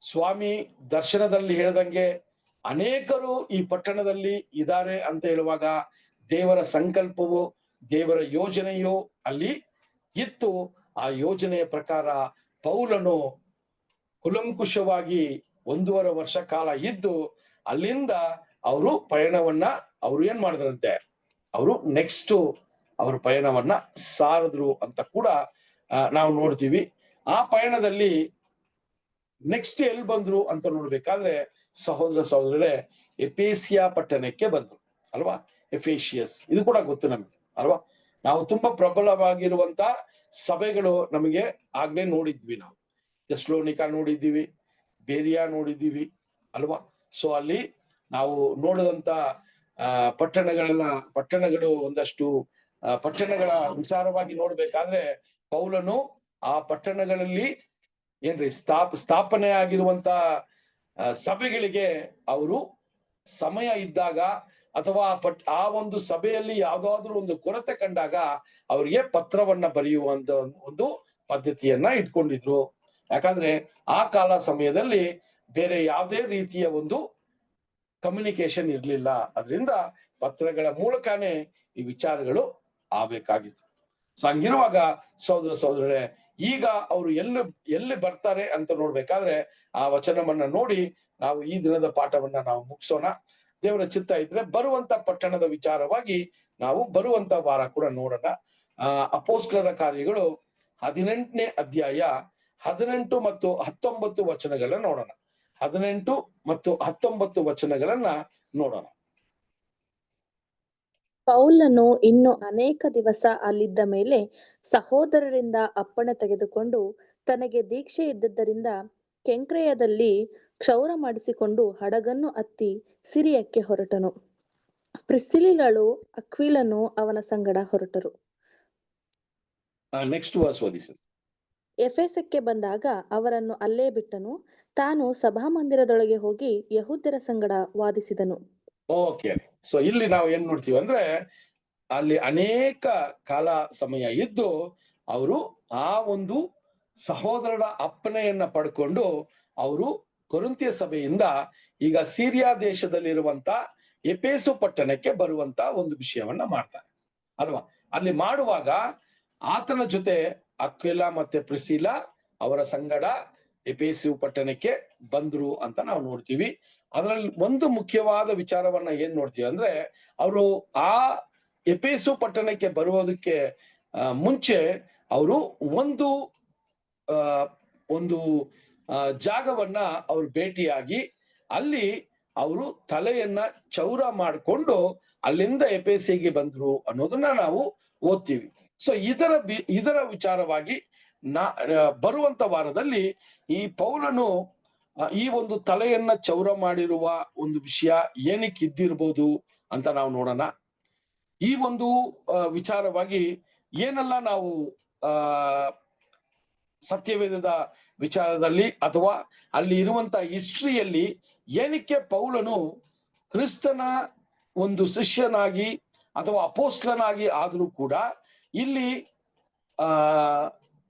ಸ್ವಾಮಿ ದರ್ಶನದಲ್ಲಿ ಹೇಳಿದಂಗೆ ಅನೇಕರು ಈ ಪಟ್ಟಣದಲ್ಲಿ ಇದ್ದಾರೆ ಅಂತ ಹೇಳುವಾಗ ದೇವರ ಸಂಕಲ್ಪವು, ದೇವರ ಯೋಜನೆಯು ಅಲ್ಲಿ ಇತ್ತು. ಆ ಯೋಜನೆಯ ಪ್ರಕಾರ ಪೌಲನು ಕುಲಂಕುಷವಾಗಿ 1.5 ವರ್ಷ ಕಾಲ ಇದ್ದು ಅಲ್ಲಿಂದ ಅವರು ಪಯಣವನ್ನ ಅವರು ಏನ್ ಮಾಡಿದ್ರಂತೆ, ಅವರು ನೆಕ್ಸ್ಟ್ ಅವ್ರ ಪಯಣವನ್ನ ಸಾರಿದ್ರು ಅಂತ ಕೂಡ ನಾವು ನೋಡ್ತೀವಿ. ಆ ಪಯಣದಲ್ಲಿ ನೆಕ್ಸ್ಟ್ ಎಲ್ಲಿ ಬಂದ್ರು ಅಂತ ನೋಡ್ಬೇಕಾದ್ರೆ ಸಹೋದರರೇ ಎಫೇಸಿಯಾ ಪಟ್ಟಣಕ್ಕೆ ಬಂದ್ರು ಅಲ್ವಾ. ಎಫೇಷಿಯಸ್ ಇದು ಕೂಡ ಗೊತ್ತು ನಮ್ಗೆ ಅಲ್ವಾ. ನಾವು ತುಂಬಾ ಪ್ರಬಲವಾಗಿರುವಂತ ಸಭೆಗಳು ನಮಗೆ ಆಗ್ಲೇ ನೋಡಿದ್ವಿ. ನಾವು ಥೆಸಲೋನಿಕಾ ನೋಡಿದ್ದೀವಿ, ಬೇರಿಯಾ ನೋಡಿದ್ದೀವಿ ಅಲ್ವಾ. ಸೊ ಅಲ್ಲಿ ನಾವು ನೋಡಿದಂತ ಪಟ್ಟಣಗಳು ಒಂದಷ್ಟು ಪಟ್ಟಣಗಳ ವಿಚಾರವಾಗಿ ನೋಡ್ಬೇಕಾದ್ರೆ ಪೌಲನು ಆ ಪಟ್ಟಣಗಳಲ್ಲಿ ಏನ್ರಿ ಸ್ಥಾಪನೆ ಆಗಿರುವಂತ ಸಭೆಗಳಿಗೆ ಅವರು ಸಮಯ ಇದ್ದಾಗ ಅಥವಾ ಆ ಒಂದು ಸಭೆಯಲ್ಲಿ ಯಾವ್ದಾದ್ರು ಒಂದು ಕೊರತೆ ಕಂಡಾಗ ಅವರಿಗೆ ಪತ್ರವನ್ನ ಬರೆಯುವಂತ ಒಂದು ಪದ್ಧತಿಯನ್ನ ಇಟ್ಕೊಂಡಿದ್ರು. ಯಾಕಂದ್ರೆ ಆ ಕಾಲ ಸಮಯದಲ್ಲಿ ಬೇರೆ ಯಾವುದೇ ರೀತಿಯ ಒಂದು ಕಮ್ಯುನಿಕೇಶನ್ ಇರ್ಲಿಲ್ಲ. ಅದರಿಂದ ಪತ್ರಗಳ ಮೂಲಕನೇ ಈ ವಿಚಾರಗಳು ಆಗ್ಬೇಕಾಗಿತ್ತು. ಸೊ ಹಂಗಿರುವಾಗ ಸಹೋದರರೇ ಈಗ ಅವರು ಎಲ್ಲಿ ಬರ್ತಾರೆ ಅಂತ ನೋಡ್ಬೇಕಾದ್ರೆ ಆ ವಚನವನ್ನ ನೋಡಿ ನಾವು ಈ ದಿನದ ಪಾಠವನ್ನ ನಾವು ಮುಗಿಸೋಣ. ದೇವರ ಚಿತ್ತ ಇದ್ರೆ ಬರುವಂತ ಪಟ್ಟಣದ ವಿಚಾರವಾಗಿ ನಾವು ಬರುವಂತ ವಾರ ಕೂಡ ನೋಡೋಣ. ಅಪೊಸ್ತಲರ ಕಾರ್ಯಗಳು 18ನೇ ಅಧ್ಯಾಯ 18 ಮತ್ತು 19 ವಚನಗಳನ್ನ ನೋಡೋಣ. 18 ಮತ್ತು 19 ವಚನಗಳನ್ನ ನೋಡೋಣ. ಪೌಲನು ಇನ್ನು ಅನೇಕ ದಿವಸ ಅಲ್ಲಿದ್ದ ಮೇಲೆ ಸಹೋದರರಿಂದ ಅಪ್ಪಣೆ ತೆಗೆದುಕೊಂಡು ತನಗೆ ದೀಕ್ಷೆ ಇದ್ದದ್ದರಿಂದ ಕೆಂಕ್ರೆಯದಲ್ಲಿ ಕ್ಷೌರ ಮಾಡಿಸಿಕೊಂಡು ಹಡಗನ್ನು ಹತ್ತಿ ಸಿರಿಯಕ್ಕೆ ಹೊರಟನು. ಪ್ರಿಸ್ಸಿಲ್ಲಳು ಅಕ್ವಿಲನು ಅವನ ಸಂಗಡ ಹೊರಟರು. ನೆಕ್ಸ್ಟ್ ವರ್ಸ್ ಓದಿ ಸರ್. ಎಫೆಸಕ್ಕೆ ಬಂದಾಗ ಅವರನ್ನು ಅಲ್ಲೇ ಬಿಟ್ಟನು. ತಾನು ಸಭಾಮಂದಿರದೊಳಗೆ ಹೋಗಿ ಯಹೂದ್ಯರ ಸಂಗಡ ವಾದಿಸಿದನು. ಓಕೆ, ಸೊ ಇಲ್ಲಿ ನಾವು ಏನ್ ನೋಡ್ತೀವಿ ಅಂದ್ರೆ ಅಲ್ಲಿ ಅನೇಕ ಕಾಲ ಸಮಯ ಇದ್ದು ಅವರು ಆ ಒಂದು ಸಹೋದರರ ಅಪ್ಪಣೆಯನ್ನ ಪಡ್ಕೊಂಡು ಅವರು ಕೊರಿಂಥಿಯ ಸಭೆಯಿಂದ ಈಗ ಸಿರಿಯಾ ದೇಶದಲ್ಲಿರುವಂತ ಎಫೆಸು ಪಟ್ಟಣಕ್ಕೆ ಬರುವಂತ ಒಂದು ವಿಷಯವನ್ನ ಮಾಡ್ತಾರೆ ಅಲ್ವಾ. ಅಲ್ಲಿ ಮಾಡುವಾಗ ಆತನ ಜೊತೆ ಅಕ್ವಿಲ ಮತ್ತೆ ಪ್ರಿಸಿಲ ಅವರ ಸಂಗಡ ಎಫೆಸು ಪಟ್ಟಣಕ್ಕೆ ಬಂದ್ರು ಅಂತ ನಾವು ನೋಡ್ತೀವಿ. ಅದರಲ್ಲಿ ಒಂದು ಮುಖ್ಯವಾದ ವಿಚಾರವನ್ನ ಏನ್ ನೋಡ್ತೀವಿ ಅಂದ್ರೆ ಅವರು ಆ ಎಫೆಸು ಪಟ್ಟಣಕ್ಕೆ ಬರುವುದಕ್ಕೆ ಮುಂಚೆ ಅವರು ಒಂದು ಜಾಗವನ್ನ ಅವರು ಭೇಟಿಯಾಗಿ ಅಲ್ಲಿ ಅವರು ತಲೆಯನ್ನ ಚೌರ ಮಾಡಿಕೊಂಡು ಅಲ್ಲಿಂದ ಎಫೆಸಿಗೆ ಬಂದ್ರು ಅನ್ನೋದನ್ನ ನಾವು ಓದ್ತೀವಿ. ಸೊ ಇದರ ವಿಚಾರವಾಗಿ ಬರುವಂತ ವಾರದಲ್ಲಿ ಈ ಪೌಲನು ಈ ಒಂದು ತಲೆಯನ್ನ ಚೌರ ಮಾಡಿರುವ ಒಂದು ವಿಷಯ ಏನಕ್ಕೆ ಇದ್ದಿರ್ಬೋದು ಅಂತ ನಾವು ನೋಡೋಣ. ಈ ಒಂದು ವಿಚಾರವಾಗಿ ಏನೆಲ್ಲ ನಾವು ಸತ್ಯವೇದದ ವಿಚಾರದಲ್ಲಿ ಅಥವಾ ಅಲ್ಲಿ ಇರುವಂತ ಹಿಸ್ಟ್ರಿಯಲ್ಲಿ ಏನಕ್ಕೆ ಪೌಲನು ಕ್ರಿಸ್ತನ ಒಂದು ಶಿಷ್ಯನಾಗಿ ಅಥವಾ ಅಪೋಸ್ತಲನಾಗಿ ಆದ್ರೂ ಕೂಡ ಇಲ್ಲಿ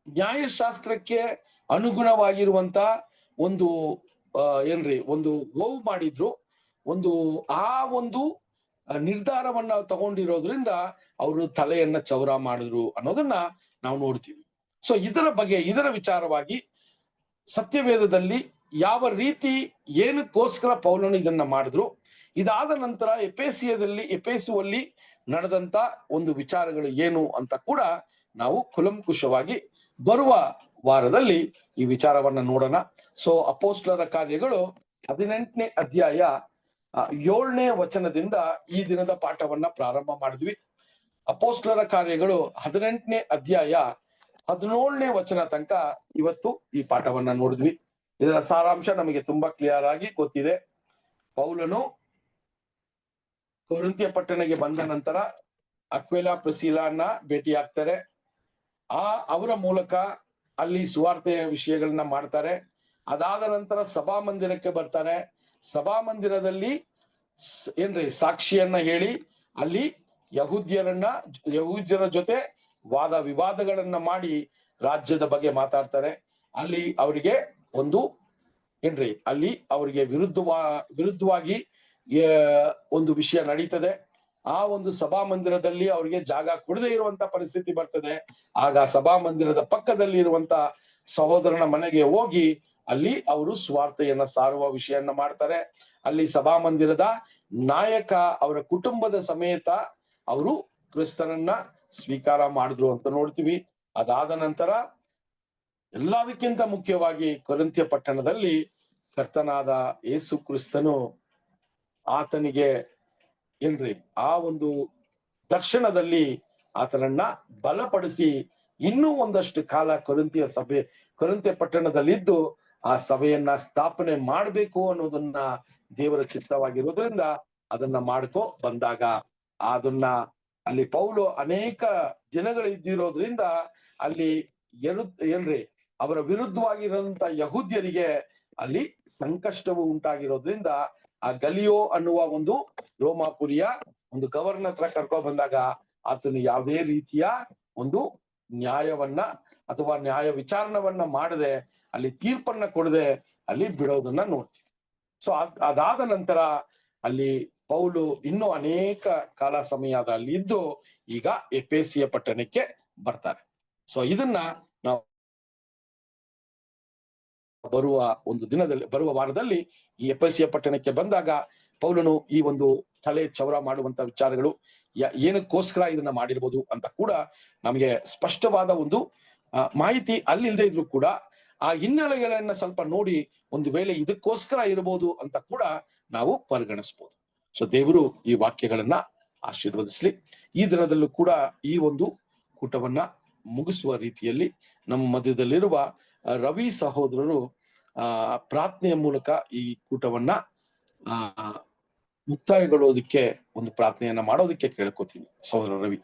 ನ್ಯಾಯಶಾಸ್ತ್ರಕ್ಕೆ ಅನುಗುಣವಾಗಿರುವಂತ ಒಂದು ಒಂದು ಓವು ಮಾಡಿದ್ರು, ಆ ಒಂದು ನಿರ್ಧಾರವನ್ನ ತಗೊಂಡಿರೋದ್ರಿಂದ ಅವರು ತಲೆಯನ್ನ ಚೌರ ಮಾಡಿದ್ರು ಅನ್ನೋದನ್ನ ನಾವು ನೋಡ್ತೀವಿ. ಸೊ ಇದರ ವಿಚಾರವಾಗಿ ಸತ್ಯವೇದದಲ್ಲಿ ಯಾವ ರೀತಿ ಏನಕ್ಕೋಸ್ಕರ ಪೌಲನು ಇದನ್ನ ಮಾಡಿದ್ರು, ಇದಾದ ನಂತರ ಎಫೆಸುವಲ್ಲಿ ನಡೆದಂತ ಒಂದು ವಿಚಾರಗಳು ಏನು ಅಂತ ಕೂಡ ನಾವು ಕುಲಂಕುಷವಾಗಿ ಬರುವ ವಾರದಲ್ಲಿ ಈ ವಿಚಾರವನ್ನ ನೋಡೋಣ. ಸೊ ಅಪೊಸ್ತಲರ ಕಾರ್ಯಗಳು 18ನೇ ಅಧ್ಯಾಯ 7ನೇ ವಚನದಿಂದ ಈ ದಿನದ ಪಾಠವನ್ನ ಪ್ರಾರಂಭ ಮಾಡಿದ್ವಿ. ಅಪೊಸ್ತಲರ ಕಾರ್ಯಗಳು 18ನೇ ಅಧ್ಯಾಯ 17ನೇ ವಚನ ತನಕ ಇವತ್ತು ಈ ಪಾಠವನ್ನ ನೋಡಿದ್ವಿ. ಇದರ ಸಾರಾಂಶ ನಮಗೆ ತುಂಬಾ ಕ್ಲಿಯರ್ ಆಗಿ ಗೊತ್ತಿದೆ. ಪೌಲನು ಕೊರಿಂಥಿಯ ಪಟ್ಟಣಕ್ಕೆ ಬಂದ ನಂತರ ಅಕ್ವಿಲ ಪ್ರಿಸಿಲಾನ್ನ ಭೇಟಿ ಆಗ್ತಾರೆ. ಅವರ ಮೂಲಕ ಅಲ್ಲಿ ಸುವಾರ್ತೆಯ ವಿಷಯಗಳನ್ನ ಮಾಡ್ತಾರೆ. ಅದಾದ ನಂತರ ಸಭಾ ಮಂದಿರಕ್ಕೆ ಬರ್ತಾರೆ. ಸಭಾಮಂದಿರದಲ್ಲಿ ಏನ್ರಿ ಸಾಕ್ಷಿಯನ್ನ ಹೇಳಿ ಅಲ್ಲಿ ಯಹೂದ್ಯರ ಜೊತೆ ವಾದ ವಿವಾದಗಳನ್ನ ಮಾಡಿ ರಾಜ್ಯದ ಬಗ್ಗೆ ಮಾತಾಡ್ತಾರೆ. ಅಲ್ಲಿ ಅವರಿಗೆ ಅಲ್ಲಿ ಅವರಿಗೆ ವಿರುದ್ಧವಾಗಿ ಒಂದು ವಿಷಯ ನಡೀತದೆ. ಆ ಒಂದು ಸಭಾಮಂದಿರದಲ್ಲಿ ಅವರಿಗೆ ಜಾಗ ಕೊಡದೇ ಇರುವಂತ ಪರಿಸ್ಥಿತಿ ಬರ್ತದೆ. ಆಗ ಸಭಾಮಂದಿರದ ಪಕ್ಕದಲ್ಲಿ ಇರುವಂತ ಸಹೋದರನ ಮನೆಗೆ ಹೋಗಿ ಅಲ್ಲಿ ಅವರು ಸ್ವಾರ್ಥೆಯನ್ನ ಸಾರುವ ವಿಷಯನ್ನ ಮಾಡ್ತಾರೆ. ಅಲ್ಲಿ ಸಭಾಮಂದಿರದ ನಾಯಕ ಅವರ ಕುಟುಂಬದ ಸಮೇತ ಅವರು ಕ್ರಿಸ್ತನನ್ನ ಸ್ವೀಕಾರ ಮಾಡಿದ್ರು ಅಂತ ನೋಡ್ತೀವಿ. ಅದಾದ ನಂತರ ಎಲ್ಲದಕ್ಕಿಂತ ಮುಖ್ಯವಾಗಿ ಕೊರಿಂಥ್ಯ ಪಟ್ಟಣದಲ್ಲಿ ಕರ್ತನಾದ ಯೇಸು ಕ್ರಿಸ್ತನು ಆತನಿಗೆ ಆ ಒಂದು ದರ್ಶನದಲ್ಲಿ ಆತನನ್ನ ಬಲಪಡಿಸಿ ಇನ್ನೂ ಒಂದಷ್ಟು ಕಾಲ ಕೊರಿಂಥ್ಯ ಪಟ್ಟಣದಲ್ಲಿದ್ದು ಆ ಸಭೆಯನ್ನ ಸ್ಥಾಪನೆ ಮಾಡಬೇಕು ಅನ್ನೋದನ್ನ ದೇವರ ಚಿತ್ತವಾಗಿರೋದ್ರಿಂದ ಅದನ್ನ ಮಾಡ್ಕೊ ಬಂದಾಗ ಅದನ್ನ ಅಲ್ಲಿ ಪೌಲು ಅನೇಕ ದಿನಗಳು ಇದ್ದಿರೋದ್ರಿಂದ ಅಲ್ಲಿ ಅವರ ವಿರುದ್ಧವಾಗಿರುವಂತ ಯಹೂದ್ಯರಿಗೆ ಅಲ್ಲಿ ಸಂಕಷ್ಟವು ಉಂಟಾಗಿರೋದ್ರಿಂದ ಆ ಗಲಿಯೋ ಅನ್ನುವ ಒಂದು ರೋಮಾಪುರಿಯ ಒಂದು ಗವರ್ನರ್ ಹತ್ರ ಕರ್ಕೊಂಡ್ ಬಂದಾಗ ಆತನು ಯಾವುದೇ ರೀತಿಯ ಒಂದು ನ್ಯಾಯವನ್ನ ಅಥವಾ ನ್ಯಾಯ ವಿಚಾರಣವನ್ನ ಮಾಡದೆ ಅಲ್ಲಿ ತೀರ್ಪನ್ನ ಕೊಡದೆ ಅಲ್ಲಿ ಬಿಡೋದನ್ನ ನೋಡ್ತೀವಿ. ಸೊ ಅದಾದ ನಂತರ ಅಲ್ಲಿ ಪೌಲು ಇನ್ನೂ ಅನೇಕ ಕಾಲ ಸಮಯದ ಅಲ್ಲಿ ಇದ್ದು ಈಗ ಎಫೆಸಿಯ ಪಟ್ಟಣಕ್ಕೆ ಬರ್ತಾರೆ. ಸೊ ಇದನ್ನ ನಾವು ಬರುವ ವಾರದಲ್ಲಿ ಈ ಎಫೆಸಿಯ ಪಟ್ಟಣಕ್ಕೆ ಬಂದಾಗ ಪೌಲನು ಈ ಒಂದು ತಲೆ ಚೌರ ಮಾಡುವಂತ ವಿಚಾರಗಳು ಏನಕ್ಕೋಸ್ಕರ ಇದನ್ನ ಮಾಡಿರ್ಬೋದು ಅಂತ ಕೂಡ ನಮಗೆ ಸ್ಪಷ್ಟವಾದ ಒಂದು ಮಾಹಿತಿ ಅಲ್ಲಿ ಇಲ್ಲದೆ ಇದ್ರು ಕೂಡ ಆ ಹಿನ್ನೆಲೆಗಳನ್ನ ಸ್ವಲ್ಪ ನೋಡಿ ಒಂದು ವೇಳೆ ಇದಕ್ಕೋಸ್ಕರ ಇರಬಹುದು ಅಂತ ಕೂಡ ನಾವು ಪರಿಗಣಿಸಬಹುದು. ಸೊ ದೇವರು ಈ ವಾಕ್ಯಗಳನ್ನ ಆಶೀರ್ವದಿಸ್ಲಿ. ಈ ದಿನದಲ್ಲೂ ಕೂಡ ಈ ಒಂದು ಕೂಟವನ್ನ ಮುಗಿಸುವ ರೀತಿಯಲ್ಲಿ ನಮ್ಮ ಮಧ್ಯದಲ್ಲಿರುವ ರವಿ ಸಹೋದರರು ಪ್ರಾರ್ಥನೆಯ ಮೂಲಕ ಈ ಕೂಟವನ್ನ ಮುಕ್ತಾಯಗೊಳ್ಳೋದಕ್ಕೆ ಒಂದು ಪ್ರಾರ್ಥನೆಯನ್ನ ಮಾಡೋದಕ್ಕೆ ಕೇಳ್ಕೊತೀನಿ. ಸಹೋದರ ರವಿ.